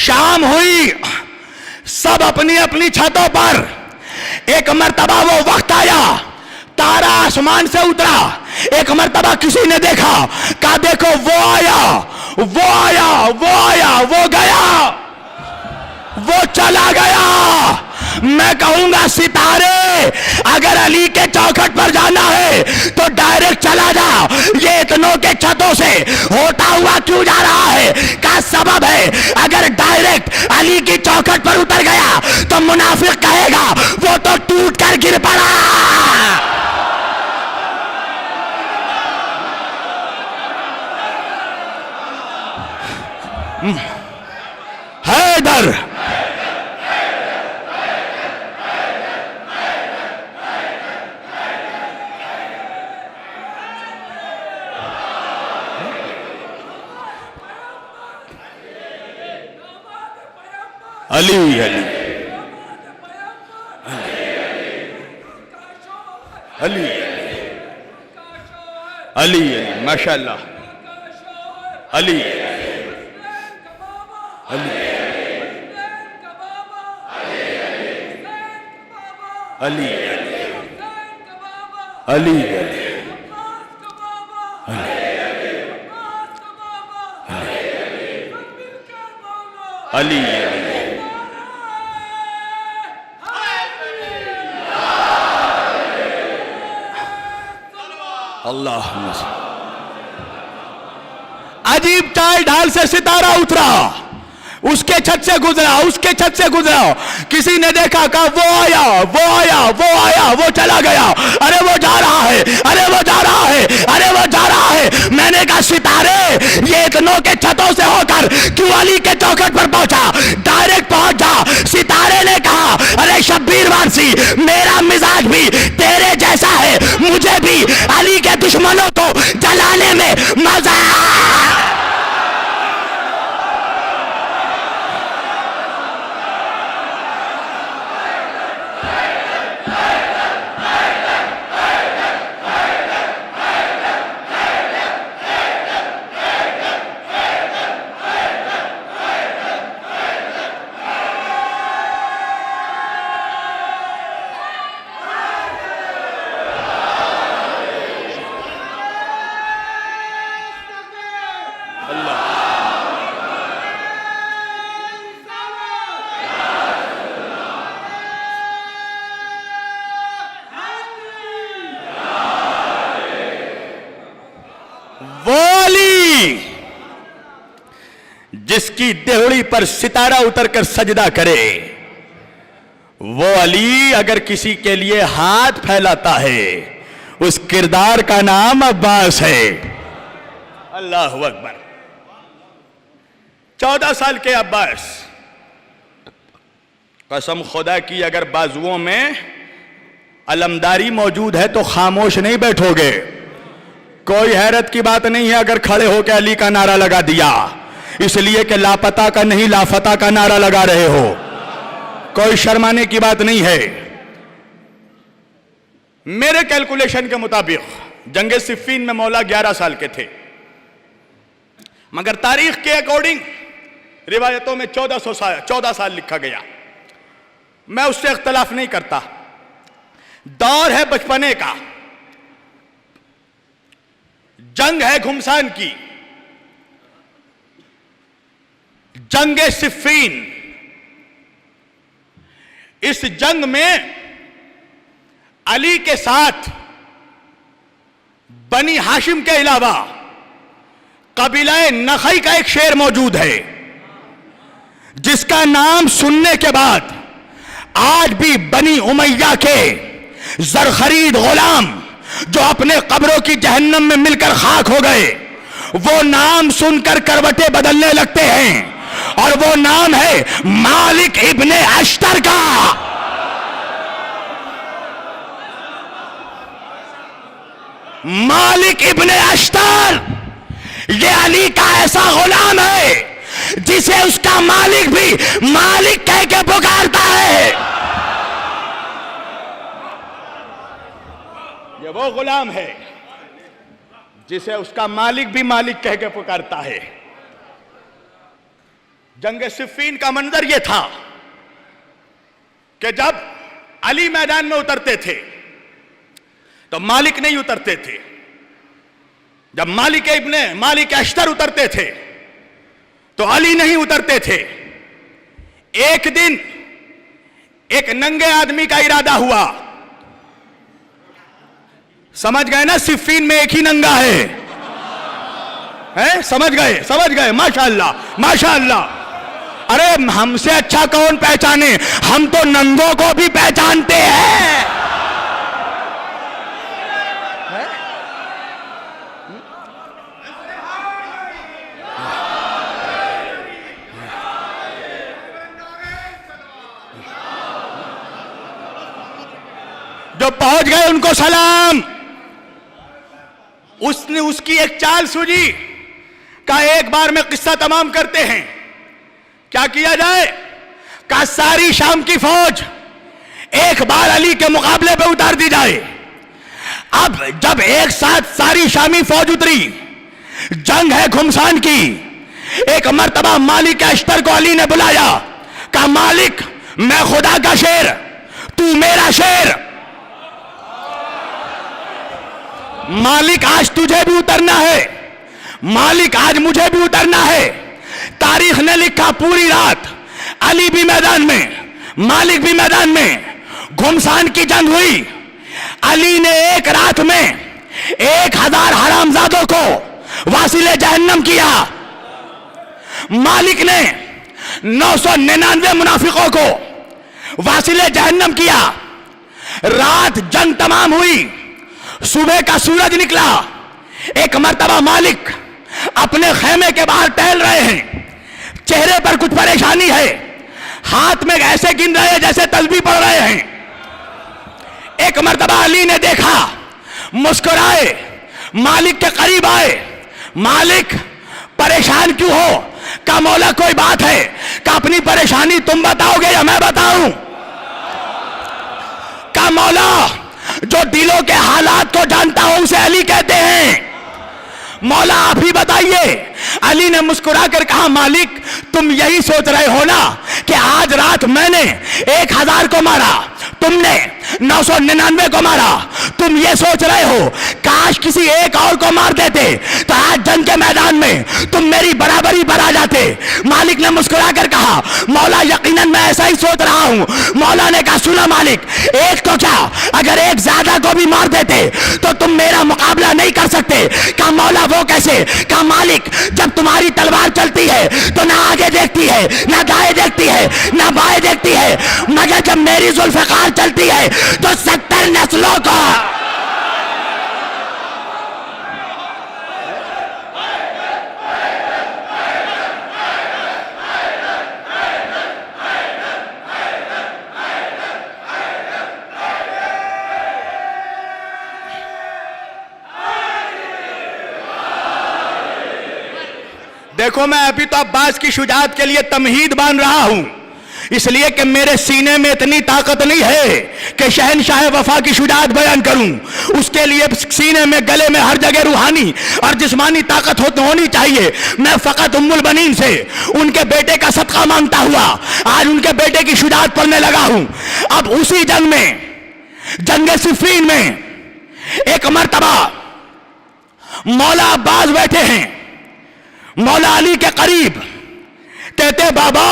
شام ہوئی، سب اپنی اپنی چھتوں پر، ایک مرتبہ وہ وقت آیا تارا آسمان سے اترا، ایک مرتبہ کسی نے دیکھا، کہا دیکھو وہ آیا وہ آیا وہ آیا وہ گیا وہ چلا گیا۔ میں کہوں گا ستارے اگر علی کے چوکھٹ پر جانا ہے تو ڈائریکٹ چلا جا، یہ اتنوں کے چھتوں سے ہوتا ہوا کیوں جا رہا ہے؟ کا سبب ہے اگر ڈائریکٹ علی کی چوکھٹ پر اتر گیا تو منافق کہے گا وہ تو ٹوٹ کر گر پڑا۔ حیدر علی علی علی علی ماشاء اللہ علی علی علی علی علی اللہ عجیب چال ڈھال سے ستارہ اترا، اس کے چھت سے گزرا اس کے چھت سے گزرا، کسی نے دیکھا کہا وہ آیا وہ آیا وہ آیا وہ چلا گیا، ارے وہ جا رہا ہے ارے وہ جا رہا ہے ارے وہ جا رہا ہے۔ میں نے کہا ستارے یہ اتنوں کے چھتوں سے ہو کر کیوں علی کے چوکھٹ پر پہنچا؟ ڈائریکٹ پہنچ جا۔ ستارے نے کہا ارے شبیر وان عباسی، میرا مزاج بھی تیرے جیسا ہے، مجھے بھی علی کے دشمنوں کو جلانے میں مزہ جس کی دہڑی پر ستارہ اتر کر سجدہ کرے، وہ علی اگر کسی کے لیے ہاتھ پھیلاتا ہے، اس کردار کا نام عباس ہے۔ اللہ اکبر۔ 14 سال کے عباس، قسم خدا کی اگر بازوؤں میں علمداری موجود ہے تو خاموش نہیں بیٹھو گے۔ کوئی حیرت کی بات نہیں ہے اگر کھڑے ہو کے علی کا نعرہ لگا دیا، اس لیے کہ لاپتہ کا نہیں لافتہ کا نعرہ لگا رہے ہو، کوئی شرمانے کی بات نہیں ہے۔ میرے کیلکولیشن کے مطابق جنگ صفین میں مولا 11 سال کے تھے، مگر تاریخ کے اکارڈنگ روایتوں میں 14 سال لکھا گیا۔ میں اس سے اختلاف نہیں کرتا، دور ہے بچپنے کا، جنگ ہے گھمسان کی، جنگ صفین۔ اس جنگ میں علی کے ساتھ بنی ہاشم کے علاوہ قبیلہ نخعی کا ایک شیر موجود ہے، جس کا نام سننے کے بعد آج بھی بنی امیہ کے زرخرید غلام جو اپنے قبروں کی جہنم میں مل کر خاک ہو گئے، وہ نام سن کر کروٹیں بدلنے لگتے ہیں، اور وہ نام ہے مالک ابن اشتر کا۔ مالک ابن اشتر یہ علی کا ایسا غلام ہے جسے اس کا مالک بھی مالک کہہ کے پکارتا ہے۔ یہ وہ غلام ہے جسے اس کا مالک بھی مالک کہہ کے پکارتا ہے۔ جنگ صفین کا منظر یہ تھا کہ جب علی میدان میں اترتے تھے تو مالک نہیں اترتے تھے، جب مالک اشتر اترتے تھے تو علی نہیں اترتے تھے۔ ایک دن ایک ننگے آدمی کا ارادہ ہوا، سمجھ گئے نا صفین میں ایک ہی ننگا ہے، سمجھ گئے، ماشاءاللہ ماشاءاللہ۔ ارے ہم سے اچھا کون پہچانے، ہم تو ننگوں کو بھی پہچانتے ہیں۔ جو پہنچ گئے ان کو سلام۔ اس نے اس کی ایک چال سوجی، کہا ایک بار میں قصہ تمام کرتے ہیں، کیا کیا جائے؟ کہا ساری شام کی فوج ایک بار علی کے مقابلے پہ اتار دی جائے۔ اب جب ایک ساتھ ساری شامی فوج اتری، جنگ ہے گھمسان کی، ایک مرتبہ مالک اشتر کو علی نے بلایا، کہا مالک میں خدا کا شیر، تو میرا شیر، مالک آج تجھے بھی اترنا ہے، مالک آج مجھے بھی اترنا ہے۔ تاریخ نے لکھا پوری رات علی بھی میدان میں، مالک بھی میدان میں، گھمسان کی جنگ ہوئی۔ علی نے ایک رات میں 1000 حرامزادوں کو واصل جہنم کیا، مالک نے 999 منافقوں کو واصل جہنم کیا۔ رات جنگ تمام ہوئی، صبح کا سورج نکلا، ایک مرتبہ مالک اپنے خیمے کے باہر ٹہل رہے ہیں، چہرے پر کچھ پریشانی ہے، ہاتھ میں ایسے گن رہے ہیں جیسے تسبیح پڑھ رہے ہیں۔ ایک مرتبہ علی نے دیکھا, مسکرائے, مالک کے قریب آئے. مالک پریشان کیوں ہو؟ کہا مولا کوئی بات ہے؟ کہ اپنی پریشانی تم بتاؤ گے یا میں بتاؤں؟ کہا مولا جو دلوں کے حالات کو جانتا ہوں اسے علی کہتے ہیں, مولا آپ ہی بتائیے. علی نے مسکرا کر کہا مالک تم یہی سوچ رہے ہو نا کہ آج رات میں نے 1000 کو مارا, تم نے 999 کو مارا, تم یہ سوچ رہے ہو کاش کسی ایک اور کو مار دیتے تو آج جنگ کے میدان میں تم میری برابری پر آ جاتے. مالک نے مسکرا کر کہا مولا یقیناً میں ایسا ہی سوچ رہا ہوں. مولا نے کہا سنا مالک, ایک تو کیا اگر ایک زیادہ کو بھی مار دیتے تو تم میرا مقابلہ نہیں کر سکتے. کہا مولا وہ کیسے؟ کہا مالک جب تمہاری تلوار چلتی ہے تو نہ آگے دیکھتی ہے, نہ دائیں دیکھتی ہے, نہ بائیں دیکھتی ہے, مگر جب میری ذوالفقار چلتی ہے تو 70 نسلوں کو دیکھو میں ابھی تو عباس کی شجاعت کے لیے تمہید باندھ رہا ہوں, اس لیے کہ میرے سینے میں اتنی طاقت نہیں ہے کہ شہنشاہ وفا کی شجاعت بیان کروں. اس کے لیے سینے میں, گلے میں ہر جگہ روحانی اور جسمانی طاقت ہونی چاہیے. میں فقط ام البنین سے ان کے بیٹے کا صدقہ مانگتا ہوا آج ان کے بیٹے کی شجاعت پڑھنے لگا ہوں. اب اسی جنگ میں, جنگ صفین میں, ایک مرتبہ مولا عباس بیٹھے ہیں مولا علی کے قریب, کہتے بابا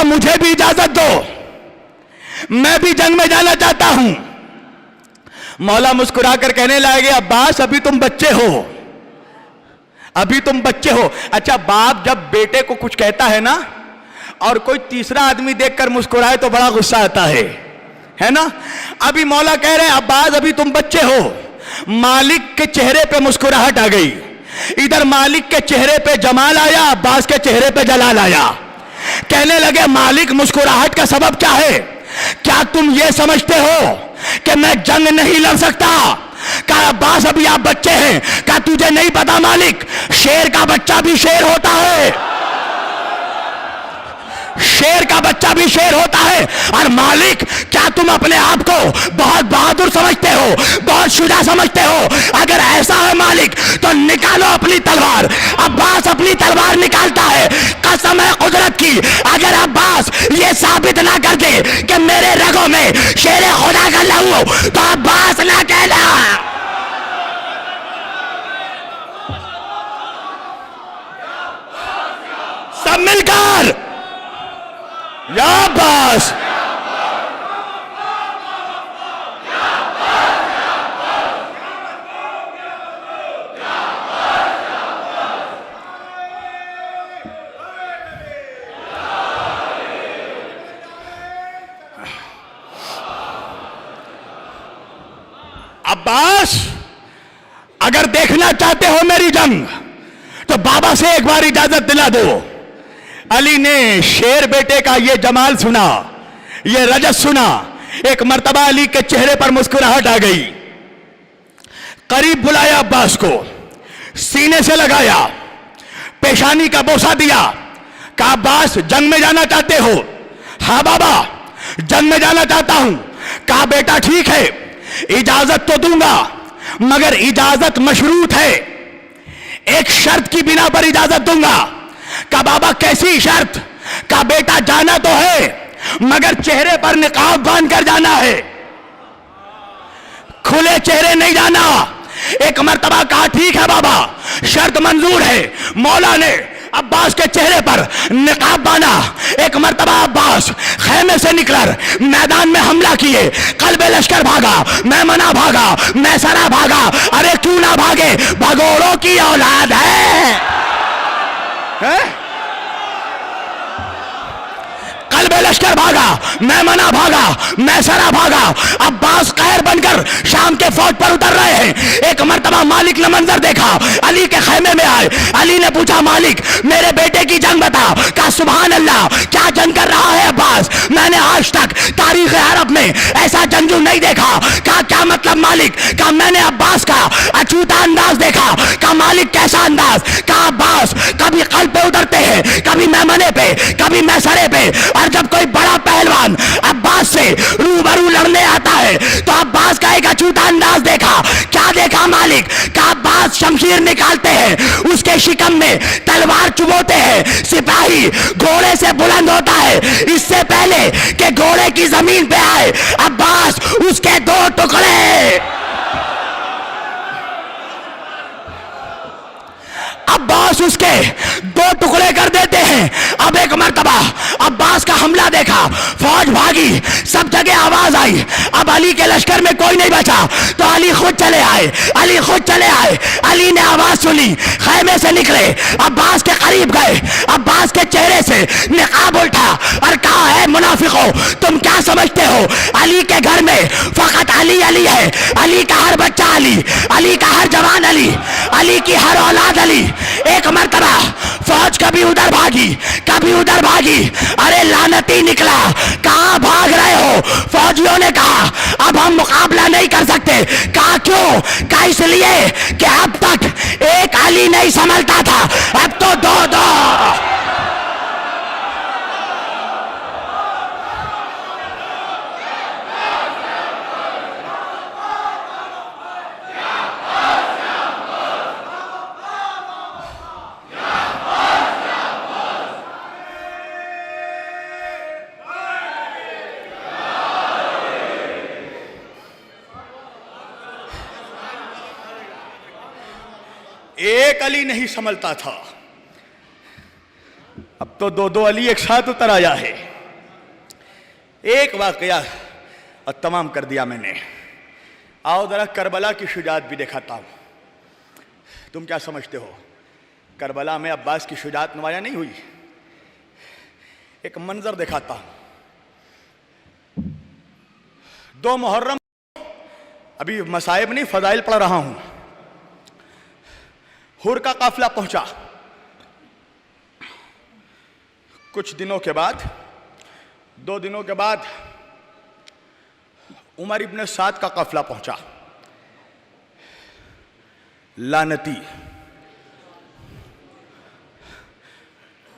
مجھے بھی اجازت دو, میں بھی جنگ میں جانا چاہتا ہوں. مولا مسکرا کر کہنے لگے عباس ابھی تم بچے ہو, ابھی تم بچے ہو. اچھا باپ جب بیٹے کو کچھ کہتا ہے نا اور کوئی تیسرا آدمی دیکھ کر مسکرائے تو بڑا غصہ آتا ہے نا. ابھی مولا کہہ رہے ہیں عباس ابھی تم بچے ہو. مالک کے چہرے پہ مسکراہٹ آ گئی, ادھر مالک کے چہرے پہ جمال آیا, عباس کے چہرے پہ جلال آیا. کہنے لگے مالک مسکراہٹ کا سبب کیا ہے؟ کیا تم یہ سمجھتے ہو کہ میں جنگ نہیں لڑ سکتا؟ کہا عباس ابھی آپ بچے ہیں. کہا تجھے نہیں پتا مالک, شیر کا بچہ بھی شیر ہوتا ہے, شیر کا بچہ بھی شیر ہوتا ہے. اور مالک کیا تم اپنے آپ کو بہت بہادر سمجھتے ہو, بہت شجاع سمجھتے ہو؟ اگر ایسا ہے مالک تو نکالو اپنی تلوار. عباس اپنی تلوار نکالتا ہے. قسم ہے قدرت کی اگر عباس یہ ثابت نہ کر دے کہ میرے رگوں میں شیر خدا کا لہو ہو تو عباس نہ کہنا. سب مل کر یا عباس. عباس اگر دیکھنا چاہتے ہو میری جنگ تو بابا سے ایک بار اجازت دلا دو. علی نے شیر بیٹے کا یہ جمال سنا, یہ رجس سنا. ایک مرتبہ علی کے چہرے پر مسکراہٹ آ گئی. قریب بلایا عباس کو, سینے سے لگایا, پیشانی کا بوسہ دیا. کہا عباس جنگ میں جانا چاہتے ہو؟ ہاں بابا جنگ میں جانا چاہتا ہوں. کہا بیٹا ٹھیک ہے اجازت تو دوں گا مگر اجازت مشروط ہے, ایک شرط کی بنا پر اجازت دوں گا. کہا بابا کیسی شرط؟ کہا بیٹا جانا تو ہے مگر چہرے پر نقاب باندھ کر جانا ہے, کھلے چہرے نہیں جانا. ایک مرتبہ کہا ٹھیک ہے بابا شرط منظور ہے. مولا نے عباس کے چہرے پر نقاب باندھا. ایک مرتبہ عباس خیمے سے نکل کر میدان میں حملہ کیے. قلب لشکر بھاگا, میمنہ بھاگا, میسرہ بھاگا. ارے کیوں نہ بھاگے, بھگوڑوں کی اولاد ہے. قلب لشکر بھاگا, میمنہ بھاگا, میسرہ بھاگا. عباس قہر بن کر شام کے فوج پر اتر رہے ہیں. ایک مرتبہ مالک نے منظر دیکھا, علی کے خیمے میں آئے. علی نے پوچھا مالک میرے بیٹے کی جنگ بتا. کہا سبحان اللہ کیا کیا جنگ کر رہا ہے عباس؟ میں نے آج تک تاریخ عرب میں ایسا جنگجو نہیں دیکھا. کہا کیا مطلب مالک؟ کہا میں نے عباس کا اچھوتا انداز دیکھا. کہا مالک کیسا انداز؟ کہا عباس کبھی قلب پہ اترتے ہیں, کبھی میمنے پہ, کبھی میسرے پہ, اور جب کوئی بڑا پہلوان عباس سے روبرو لڑنے آتا ہے تو عباس کا ایک اچھوتا انداز دیکھا. کیا دیکھا مالک؟ کہا عباس شمشیر نکالتے ہیں, اس کے شکم میں تلوار چبوتے ہیں, سپاہی گھوڑے سے بلند ہوتا ہے, اس سے پہلے کہ گھوڑے کی زمین پہ آئے عباس اس کے دو ٹکڑے, عباس اس کے دو ٹکڑے کر دیتے ہیں. اب ایک مرتبہ عباس کا حملہ دیکھا, فوج بھاگی, سب جگہ آواز آئی. اب علی کے لشکر میں کوئی نہیں بچا تو علی خود چلے آئے, علی خود چلے آئے. علی نے آواز سنی, خیمے سے نکلے, عباس کے قریب گئے, عباس کے چہرے سے نقاب اٹھا اور کہا ہے منافقو تم کیا سمجھتے ہو علی کے گھر میں فقط علی علی ہے؟ علی کا ہر بچہ علی, علی کا ہر جوان علی, علی کی ہر اولاد علی. ایک مرتبہ فوج کبھی ادھر بھاگی کبھی ادھر بھاگی, ارے لعنتی نکلا, کہاں بھاگ رہے ہو؟ فوجیوں نے کہا اب ہم مقابلہ نہیں کر سکتے. کہا کیوں؟ کہا اس لیے کہ اب تک ایک علی نہیں سنبھلتا تھا, اب تو دو دو. ایک علی نہیں سنبھلتا تھا, اب تو دو دو علی ایک ساتھ اتر آیا ہے. ایک واقعہ اور تمام کر دیا میں نے. آؤ ذرا کربلا کی شجاعت بھی دکھاتا ہوں. تم کیا سمجھتے ہو کربلا میں عباس کی شجاعت نمایاں نہیں ہوئی؟ ایک منظر دکھاتا ہوں. 2 محرم, ابھی مصائب نہیں فضائل پڑھ رہا ہوں. حر کا قافلہ پہنچا. کچھ دنوں کے بعد, 2 دنوں کے بعد عمر ابن سعد کا قافلہ پہنچا. لعنتی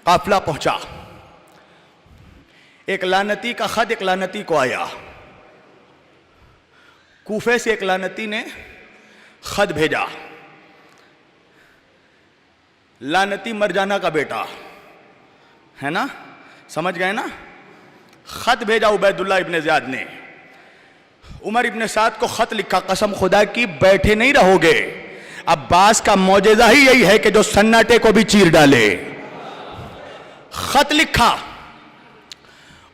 قافلہ پہنچا. ایک لعنتی کا خط ایک لعنتی کو آیا. کوفے سے ایک لعنتی نے خط بھیجا. لعنتی مرجانہ کا بیٹا ہے نا, سمجھ گئے نا. خط بھیجا عبید اللہ ابن زیاد نے. عمر ابن سعد کو خط لکھا, قسم خدا کی بیٹھے نہیں رہو گے, عباس کا معجزہ ہی یہی ہے کہ جو سناٹے کو بھی چیر ڈالے. خط لکھا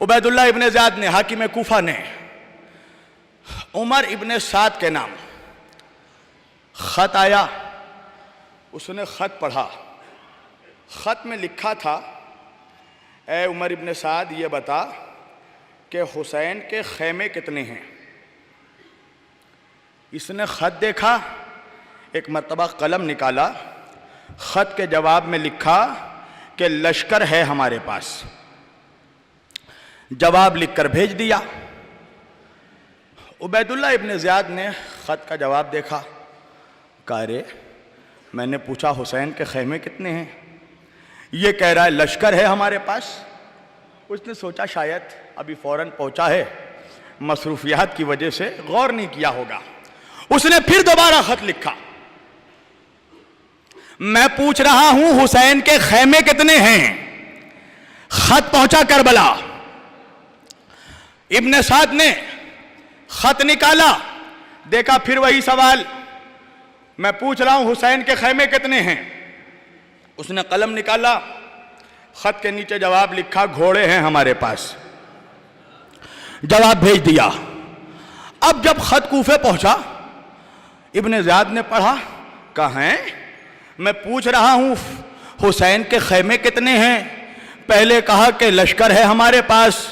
عبید اللہ ابن زیاد نے, حاکم کوفہ نے, عمر ابن سعد کے نام. خط آیا, اس نے خط پڑھا. خط میں لکھا تھا اے عمر ابن سعد یہ بتا کہ حسین کے خیمے کتنے ہیں. اس نے خط دیکھا, ایک مرتبہ قلم نکالا, خط کے جواب میں لکھا کہ لشکر ہے ہمارے پاس. جواب لکھ کر بھیج دیا. عبید اللہ ابن زیاد نے خط کا جواب دیکھا, کہا رے میں نے پوچھا حسین کے خیمے کتنے ہیں, یہ کہہ رہا ہے لشکر ہے ہمارے پاس. اس نے سوچا شاید ابھی فوراً پہنچا ہے, مصروفیات کی وجہ سے غور نہیں کیا ہوگا. اس نے پھر دوبارہ خط لکھا, میں پوچھ رہا ہوں حسین کے خیمے کتنے ہیں. خط پہنچا کربلا. ابن سعد نے خط نکالا, دیکھا پھر وہی سوال, میں پوچھ رہا ہوں حسین کے خیمے کتنے ہیں. اس نے قلم نکالا, خط کے نیچے جواب لکھا گھوڑے ہیں ہمارے پاس. جواب بھیج دیا. اب جب خط کوفے پہنچا, ابن زیاد نے پڑھا, کہا ہیں میں پوچھ رہا ہوں حسین کے خیمے کتنے ہیں. پہلے کہا کہ لشکر ہے ہمارے پاس,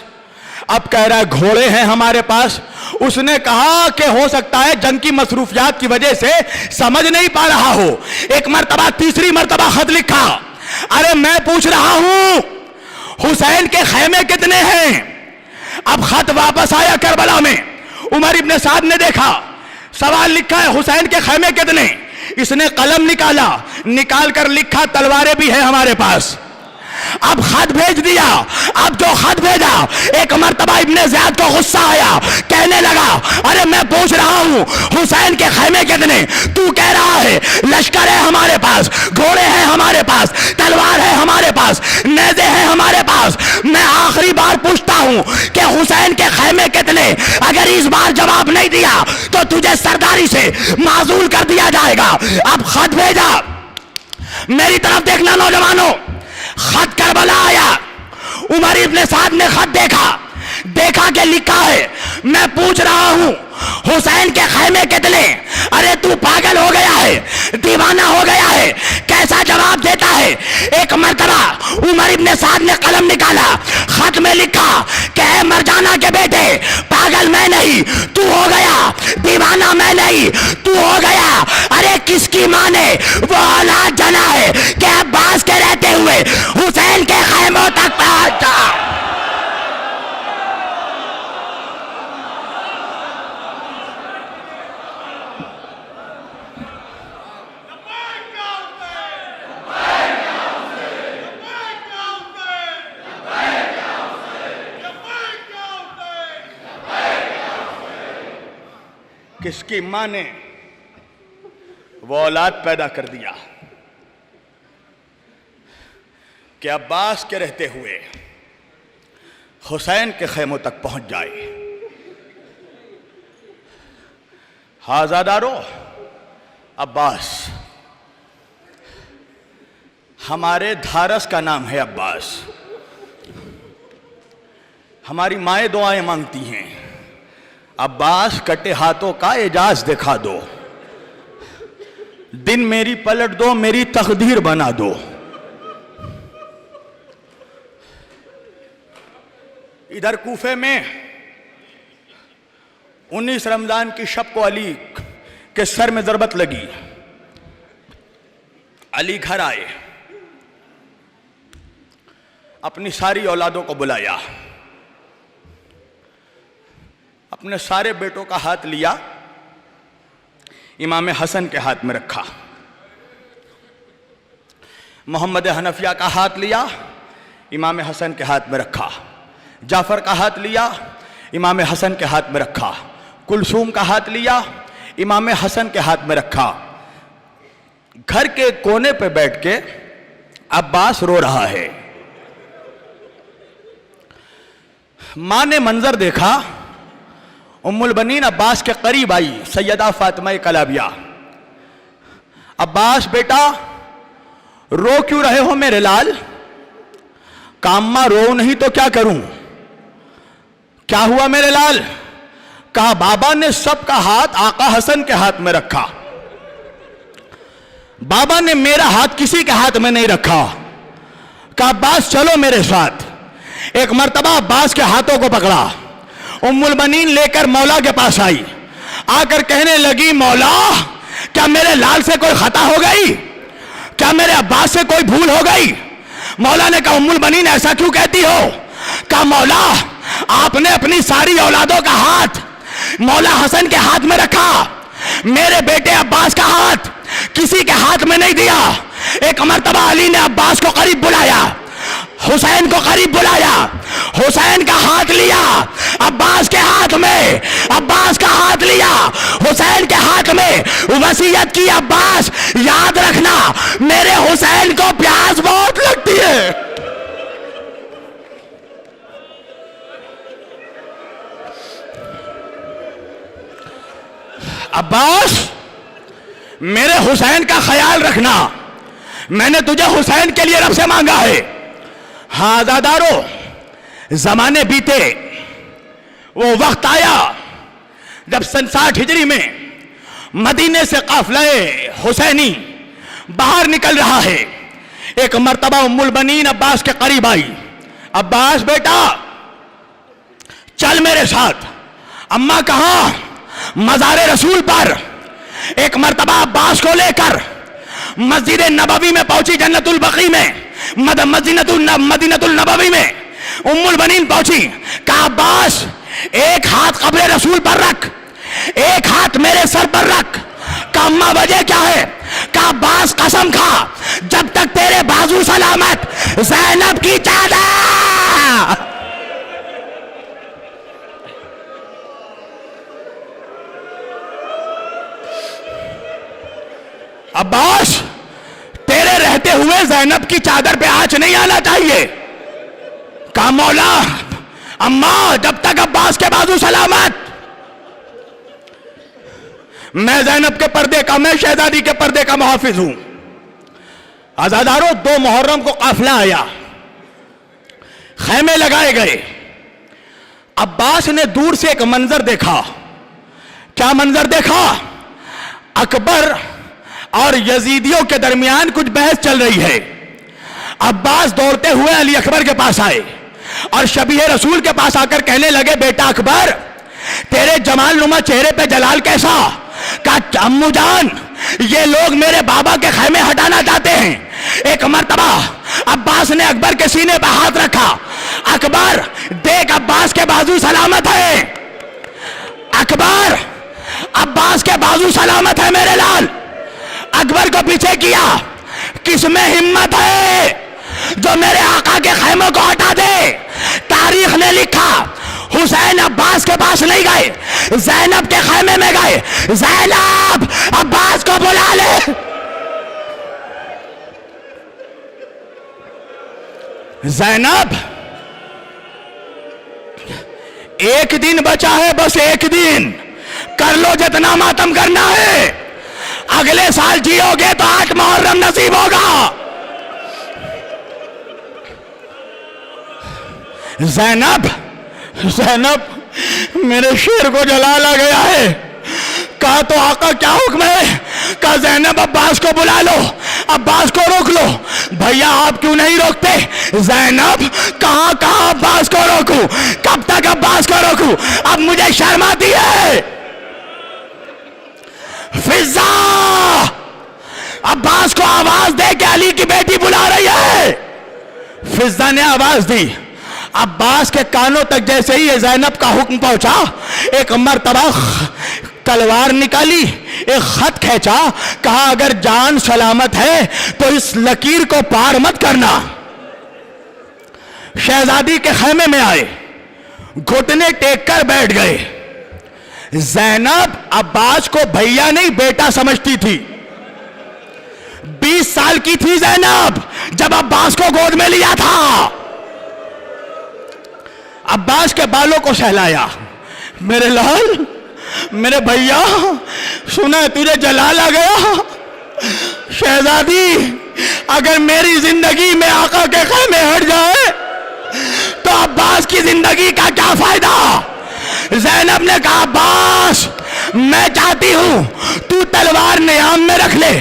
اب کہہ رہا ہے گھوڑے ہیں ہمارے پاس. اس نے کہا کہ ہو سکتا ہے جنگ کی مصروفیات کی وجہ سے سمجھ نہیں پا رہا ہو. ایک مرتبہ, تیسری مرتبہ خط لکھا, ارے میں پوچھ رہا ہوں حسین کے خیمے کتنے ہیں؟ اب خط واپس آیا کربلا میں، عمر ابن سعد نے دیکھا، سوال لکھا ہے حسین کے خیمے کتنے؟ اس نے قلم نکال کر لکھا تلواریں بھی ہیں ہمارے پاس۔ اب خط بھیج دیا، اب جو خط بھیجا ایک مرتبہ ابن زیاد کو غصہ آیا، کہنے لگا ارے میں پوچھ رہا ہوں حسین کے خیمے کتنے، تو کہہ رہا ہے لشکر ہے ہمارے پاس، گھوڑے ہیں ہمارے پاس، تلوار ہے ہمارے پاس، نیزے ہیں ہمارے پاس، میں آخری بار پوچھتا ہوں کہ حسین کے خیمے کتنے؟ اگر اس بار جواب نہیں دیا تو تجھے سرداری سے معزول کر دیا جائے گا۔ اب خط بھیجا، میری طرف دیکھنا نوجوانوں، خط کربلا آیا، عمر ابن سعد نے خط دیکھا کہ لکھا ہے میں پوچھ رہا ہوں حسین کے خیمے کتنے؟ ارے تو پاگل ہو گیا ہے، دیوانہ ہو گیا ہے، کیسا جواب دیتا ہے؟ ایک مرتبہ عمر ابن سعد نے قلم نکالا، خط میں لکھا کہ اے مرجانہ کے بیٹے، پاگل میں نہیں تو ہو گیا، دیوانہ میں نہیں تو ہو گیا۔ ارے کس کی ماں نے وہ اولاد جنا ہے کہ عباس کے رہتے ہوئے حسین کے خیموں تک پہنچا؟ کس کی ماں نے وہ اولاد پیدا کر دیا کہ عباس کے رہتے ہوئے حسین کے خیموں تک پہنچ جائے؟ ہازادارو، عباس ہمارے دھارس کا نام ہے عباس، ہماری مائیں دعائیں مانگتی ہیں عباس کٹے ہاتھوں کا اعجاز دکھا دو، دن میری پلٹ دو، میری تقدیر بنا دو۔ ادھر کوفے میں 19 رمضان کی شب کو علی کے سر میں ضربت لگی، علی گھر آئے، اپنی ساری اولادوں کو بلایا، اپنے سارے بیٹوں کا ہاتھ لیا، امام حسن کے ہاتھ میں رکھا، محمد حنفیہ کا ہاتھ لیا، امام حسن کے ہاتھ میں رکھا، جعفر کا ہاتھ لیا، امام حسن کے ہاتھ میں رکھا، کلثوم کا ہاتھ لیا، امام حسن کے ہاتھ میں رکھا۔ گھر کے کونے پہ بیٹھ کے عباس رو رہا ہے۔ ماں نے منظر دیکھا، ام البنین عباس کے قریب آئی، سیدہ فاطمہ کلابیہ، عباس بیٹا رو کیوں رہے ہو میرے لال؟ کاماں رو نہیں تو کیا کروں؟ کیا ہوا میرے لال؟ کہا بابا نے سب کا ہاتھ آقا حسن کے ہاتھ میں رکھا، بابا نے میرا ہاتھ کسی کے ہاتھ میں نہیں رکھا۔ کہا عباس چلو میرے ساتھ۔ ایک مرتبہ عباس کے ہاتھوں کو پکڑا، ام البنین لے کر مولا کے پاس آئی، آ کر کہنے لگی مولا کیا میرے لال سے کوئی خطا ہو گئی؟ کیا میرے عباس سے کوئی بھول ہو گئی؟ مولا نے کہا ام البنین ایسا کیوں کہتی ہو؟ کہا مولا آپ نے اپنی ساری اولادوں کا ہاتھ مولا حسن کے ہاتھ میں رکھا، میرے بیٹے عباس کا ہاتھ کسی کے ہاتھ میں نہیں دیا۔ ایک مرتبہ علی نے عباس کو قریب بلایا، حسین کو قریب بلایا، حسین کا ہاتھ لیا عباس کے ہاتھ میں، عباس کا ہاتھ لیا حسین کے ہاتھ میں، وصیت کی عباس یاد رکھنا میرے حسین کو پیاس بہت لگتی ہے۔ عباس میرے حسین کا خیال رکھنا، میں نے تجھے حسین کے لیے رب سے مانگا ہے۔ ہاں عزادارو، زمانے بیتے، وہ وقت آیا جب 67 ہجری میں مدینے سے قافلہ حسینی باہر نکل رہا ہے۔ ایک مرتبہ ام البنین عباس کے قریب آئی، عباس بیٹا چل میرے ساتھ۔ اماں کہاں؟ مزار رسول پر۔ ایک مرتبہ عباس کو لے کر مسجد نبوی میں پہنچی، جنت البقیع میں مدینۃ النبوی میں ام البنین پہنچی، کہا عباس ایک ہاتھ قبر رسول پر رکھ، ایک ہاتھ میرے سر پر رکھ۔ کہا اماں وجہ کیا ہے؟ کہا عباس قسم کھا جب تک تیرے بازو سلامت زینب کی چادر۔ عباس تیرے رہتے ہوئے زینب کی چادر پہ آنچ نہیں آنا چاہیے۔ کہا مولا اماں جب تک عباس کے بازو سلامت، میں زینب کے پردے کا، میں شہزادی کے پردے کا محافظ ہوں۔ عزاداروں 2 محرم کو قافلہ آیا، خیمے لگائے گئے۔ عباس نے دور سے ایک منظر دیکھا۔ کیا منظر دیکھا؟ اکبر اور یزیدیوں کے درمیان کچھ بحث چل رہی ہے۔ عباس دوڑتے ہوئے علی اکبر کے پاس آئے اور شبیہ رسول کے پاس آ کر کہنے لگے بیٹا اکبر تیرے جمال نما چہرے پہ جلال کیسا؟ کہا امو جان یہ لوگ میرے بابا کے خیمے ہٹانا چاہتے ہیں۔ ایک مرتبہ عباس نے اکبر کے سینے پہ ہاتھ رکھا، اکبر دیکھ عباس کے بازو سلامت ہے، اکبر عباس کے بازو سلامت ہے میرے لال۔ اکبر کو پیچھے کیا، کس میں ہمت ہے جو میرے آقا کے خیموں کو ہٹا دے؟ تاریخ نے لکھا حسین عباس کے پاس نہیں گئے، زینب کے خیمے میں گئے۔ زینب عباس کو بلا لے۔ زینب ایک دن بچا ہے، بس ایک دن کر لو جتنا ماتم کرنا ہے، اگلے سال جیو گے تو 8 محرم نصیب ہوگا۔ زینب میرے شیر کو جلال آ گیا ہے۔ کہا تو آقا کیا حکم ہے؟ کہا زینب عباس کو بلا لو، عباس کو روک لو۔ بھیا آپ کیوں نہیں روکتے؟ زینب کہاں عباس کو روکوں؟ کب تک عباس کو روکوں؟ اب مجھے شرم آتی ہے۔ فضا عباس کو آواز دے کہ علی کی بیٹی بلا رہی ہے۔ فضا نے آواز دی، عباس کے کانوں تک جیسے ہی زینب کا حکم پہنچا، ایک مرتبہ تلوار نکالی، ایک خط کھینچا، کہا اگر جان سلامت ہے تو اس لکیر کو پار مت کرنا۔ شہزادی کے خیمے میں آئے، گھٹنے ٹیک کر بیٹھ گئے۔ زینب عباس کو بھیا نہیں بیٹا سمجھتی تھی۔ 20 سال کی تھی زینب جب عباس کو گود میں لیا تھا۔ عباس کے بالوں کو سہلایا، میرے لال میرے بھیا سنا تجھے جلال آ گیا؟ شہزادی اگر میری زندگی میں آقا کے خیمے ہٹ جائے تو عباس کی زندگی کا کیا فائدہ؟ زینب نے کہا عباس میں چاہتی ہوں تو تلوار نیام میں رکھ لے۔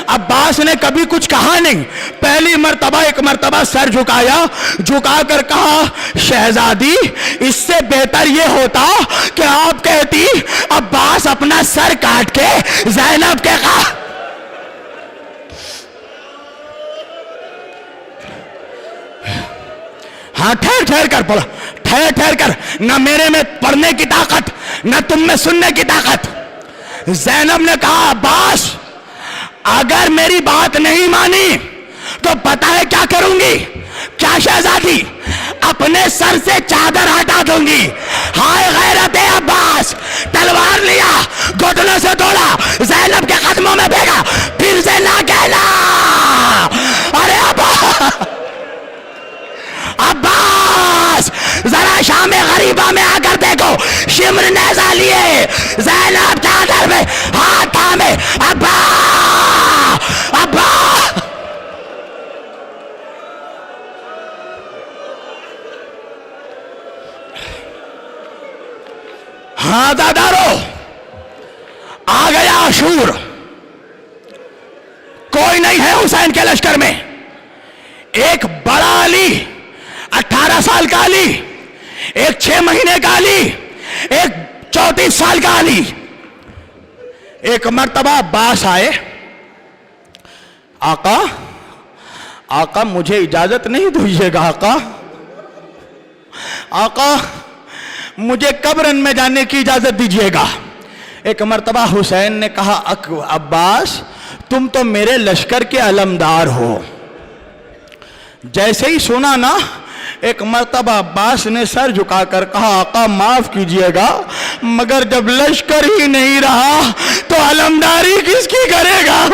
عباس نے کبھی کچھ کہا نہیں، پہلی مرتبہ ایک مرتبہ سر جھکایا، جھکا کر کہا شہزادی اس سے بہتر یہ ہوتا کہ آپ کہتی عباس اپنا سر کاٹ کے زینب کے ہاں ٹھہر کر پڑھا، ٹھہر کر، نہ میرے میں پڑھنے کی طاقت نہ تم میں سننے کی طاقت۔ زینب نے کہا عباس اگر میری بات نہیں مانی تو پتہ ہے کیا کروں گی؟ کیا شہزادی؟ اپنے سر سے چادر ہٹا دوں گی۔ ہائے غیرت عباس، تلوار لیا، گھٹنوں سے توڑا، زینب کے قدموں میں پھینکا، پھر سے نہ کہنا ارے عباس ذرا شام غریبہ میں آ کر دیکھو، شمر نیزہ لیے زینب چادر میں ہاتھ تھامے، عباس ہاں دادارو آ گیا عاشور، کوئی نہیں ہے حسین کے لشکر میں، ایک بڑا علی 18 سال کا علی، ایک 6 مہینے کا علی، ایک 34 سال کا علی۔ ایک مرتبہ عباس آئے، آقا آقا مجھے اجازت نہیں دیجیے گا آقا، آقا مجھے قبر میں جانے کی اجازت دیجیے گا۔ ایک مرتبہ حسین نے کہا عباس تم تو میرے لشکر کے علمدار ہو۔ جیسے ہی سنا نا، ایک مرتبہ عباس نے سر جھکا کر کہا آقا معاف کیجئے گا، مگر جب لشکر ہی نہیں رہا تو علمداری کس کی کرے گا؟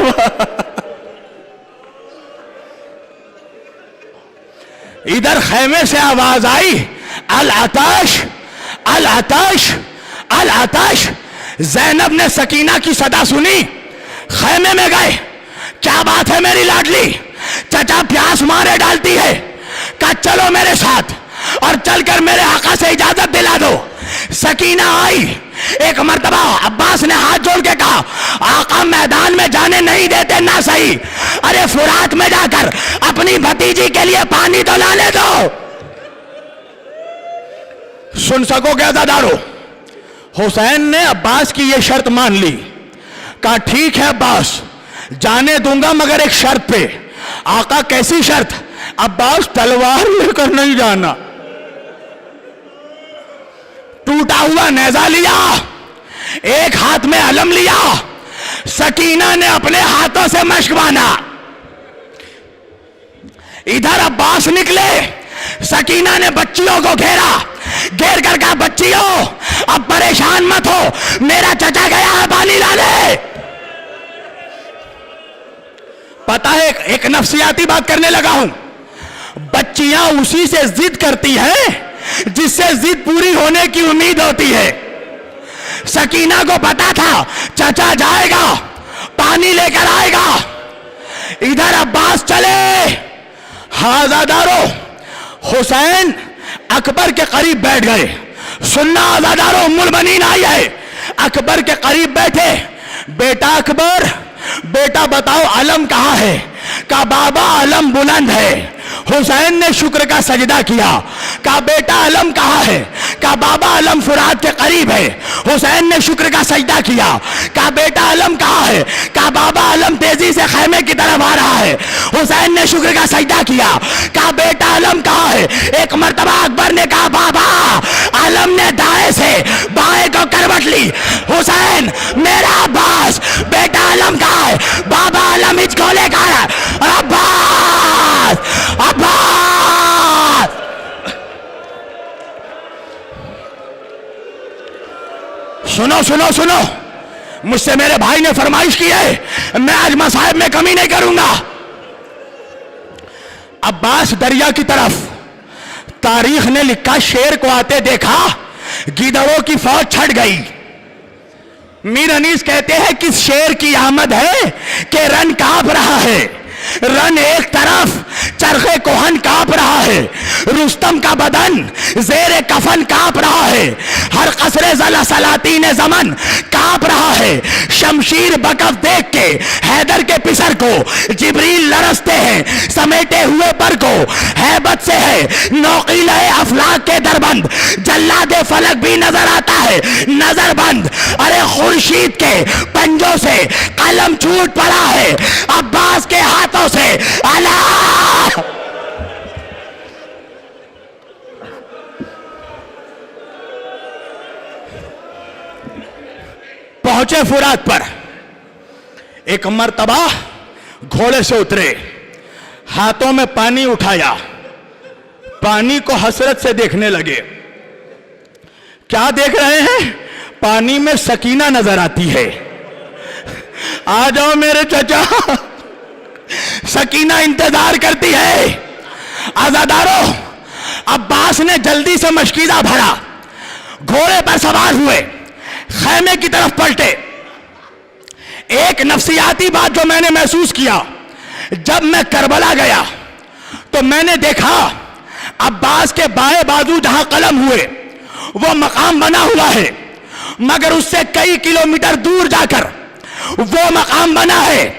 ادھر خیمے سے آواز آئی العطش العطش العطش۔ زینب نے سکینہ کی صدا سنی، خیمے میں گئے، کیا بات ہے میری لاڈلی، چچا پیاس مارے ڈالتی ہے، کہا چلو میرے ساتھ اور چل کر میرے آقا سے اجازت دلا دو۔ سکینہ آئی، ایک مرتبہ عباس نے ہاتھ جوڑ کے کہا آقا میدان میں جانے نہیں دیتے نہ صحیح، ارے فرات میں جا کر اپنی بھتیجی کے لیے پانی تو لانے دو۔ سن سکو گے عزادارو، حسین نے عباس کی یہ شرط مان لی، کہا ٹھیک ہے عباس جانے دوں گا مگر ایک شرط پہ۔ آقا کیسی شرط؟ عباس تلوار لے کر نہیں جانا۔ ٹوٹا ہوا نیزہ لیا، ایک ہاتھ میں علم لیا، سکینہ نے اپنے ہاتھوں سے مشک باندھا۔ ادھر عباس نکلے، سکینہ نے بچیوں کو گھیر کر کہا بچیوں اب پریشان مت ہو، میرا چچا گیا ہے پانی لانے۔ پتہ ہے ایک نفسیاتی بات کرنے لگا ہوں، بچیاں اسی سے ضد کرتی ہیں جس سے ضد پوری ہونے کی امید ہوتی ہے۔ سکینہ کو پتا تھا چچا جائے گا پانی لے کر آئے گا۔ ادھر عباس چلے، آزادارو حسین اکبر کے قریب بیٹھ گئے۔ سننا آزادارو، ام المؤمنین آئی ہے، اکبر کے قریب بیٹھے، بیٹا اکبر بیٹا بتاؤ علم کہاں ہے؟ کہا بابا علم بلند ہے۔ حسین نے شکر کا سجدہ کیا، کہا بیٹا علم کہاں ہے؟ کہا بابا علم فرات کے قریب ہے۔ حسین نے شکر کا سجدہ کیا، کہا بیٹا علم کہاں ہے؟ کہا بابا علم تیزی سے خیمے کی طرف آ رہا ہے۔ حسین نے شکر کا سجدہ کیا، کہا بیٹا علم کہاں ہے؟ ایک مرتبہ اکبر نے کہا بابا علم نے دائیں سے بائیں کو کروٹ لی۔ حسین میرا عباس بیٹا علم کہاں ہے؟ بابا علم اچ کھولے کا ہے۔ عباس عباس سنو سنو سنو، مجھ سے میرے بھائی نے فرمائش کی ہے، میں آج مصائب میں کمی نہیں کروں گا۔ عباس دریا کی طرف، تاریخ نے لکھا شیر کو آتے دیکھا گیدڑوں کی فوج چھٹ گئی۔ میر انیس کہتے ہیں کس شیر کی آمد ہے کہ رن کانپ رہا ہے، رن ایک طرف چرخے کوہن کانپ رہا ہے، رستم کا بدن زیر کفن کانپ رہا ہے، ہر قصر زلا سلاطین زمن کانپ رہا ہے، شمشیر بکف دیکھ کے حیدر کے پسر کو جبریل لرزتے ہیں، سمیٹے ہوئے پر کو ہیبت سے ہے نوقیلہ افلاک کے دربند، جلاد فلک بھی نظر آتا ہے نظر بند، ارے خورشید کے پنجوں سے قلم چھوٹ پڑا ہے عباس کے ہاتھوں سے۔ اللہ پہنچے فرات پر، ایک مرتبہ گھوڑے سے اترے، ہاتھوں میں پانی اٹھایا، پانی کو حسرت سے دیکھنے لگے۔ کیا دیکھ رہے ہیں؟ پانی میں سکینہ نظر آتی ہے۔ آ جاؤ میرے چچا، سکینہ انتظار کرتی ہے۔ آزادارو عباس نے جلدی سے مشکیزہ بھرا، گھوڑے پر سوار ہوئے، خیمے کی طرف پلٹے۔ ایک نفسیاتی بات جو میں نے محسوس کیا، جب میں کربلا گیا تو میں نے دیکھا عباس کے بائیں بازو جہاں قلم ہوئے وہ مقام بنا ہوا ہے، مگر اس سے کئی کلومیٹر دور جا کر وہ مقام بنا ہے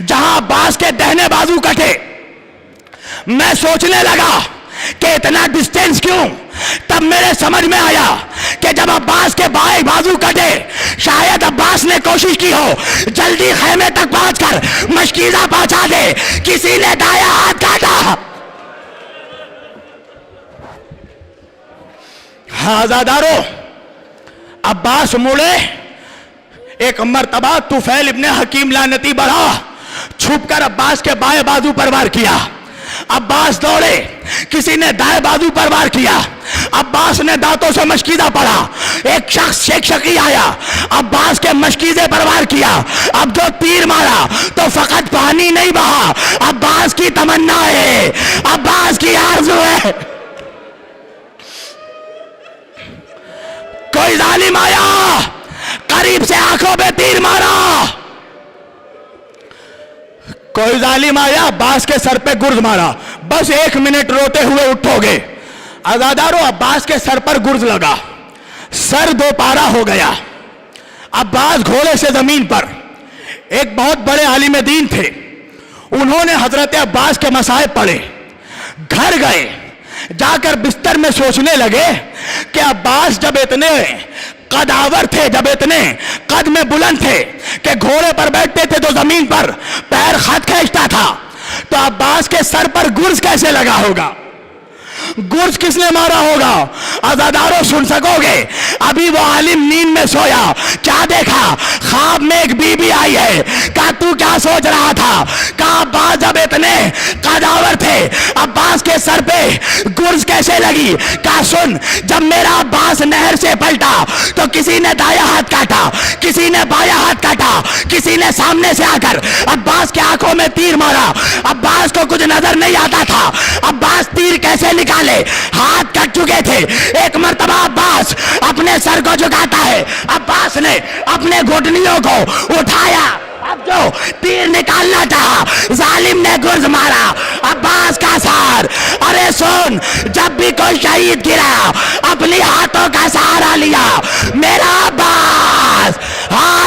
جہاں عباس کے دہنے بازو کٹے۔ میں سوچنے لگا کہ اتنا ڈسٹینس کیوں؟ تب میرے سمجھ میں آیا کہ کہ جب عباس کے بائیں بازو کٹے، شاید عباس نے کوشش کی ہو جلدی خیمے تک پہنچ کر مشکیزہ پہنچا دے، کسی نے دایاں ہاتھ کاٹا۔ ہاں عزادارو، عباس مڑے، ایک مرتبہ طفیل ابن حکیم لعنتی بڑھا، چھپ کر عباس کے بائیں بازو پر وار کیا۔ عباس دوڑے، کسی نے دائیں بازو پر وار کیا، عباس نے دانتوں سے مشکیزہ پڑا، ایک شخص شیخی آیا، عباس کے مشکیزے پر وار کیا۔ اب جو تیر مارا تو فقط پانی نہیں بہا، عباس کی تمنا ہے، عباس کی آرزو ہے۔ کوئی ظالم آیا، قریب سے آنکھوں پہ تیر مارا، کوئی ظالم آیا عباس کے سر پہ گرز مارا، بس 1 منٹ روتے ہوئے اٹھو گے۔ عزادارو، عباس کے سر پر گرز لگا، سر 2 پارا ہو گیا۔ عباس گھوڑے سے زمین پر، ایک بہت بڑے عالم دین تھے، انہوں نے حضرت عباس کے مصائب پڑھے، گھر گئے، جا کر بستر میں سوچنے لگے کہ عباس جب اتنے قداور تھے، جب اتنے قد میں بلند تھے کہ گھوڑے پر بیٹھتے تھے تو زمین پر پیر خط کھینچتا تھا، تو عباس کے سر پر گرز کیسے لگا ہوگا؟ گرز کس نے مارا ہوگا؟ عزادارو سن سکو گے؟ ابھی وہ عالم نیند میں سویا، کیا دیکھا؟ خواب میں ایک بی بی آئی ہے، کہا تو کیا سوچ رہا تھا؟ کہا عباس جب اتنے قداور تھے، عباس کے سر پہ گرز کیسے لگی؟ کہا سن، جب میرا عباس نہر سے پلٹا تو کسی نے دایاں ہاتھ کاٹا، کسی نے بایاں ہاتھ کاٹا، کسی نے سامنے سے آ کر عباس کے آنکھوں میں تیر مارا، عباس کو کچھ نظر نہیں آتا تھا، عباس تیر کیسے نکالے؟ ہاتھ کٹ چکے تھے۔ ایک مرتبہ عباس اپنے سر کو جھکاتا ہے، عباس نے اپنے گھٹنیوں کو اٹھایا، اب جو تیر نکالنا چاہا، ظالم نے گرز مارا عباس کا سار۔ ارے سن، جب بھی کوئی شہید گرا اپنی ہاتھوں کا سہارا لیا، میرا عباس، ہاں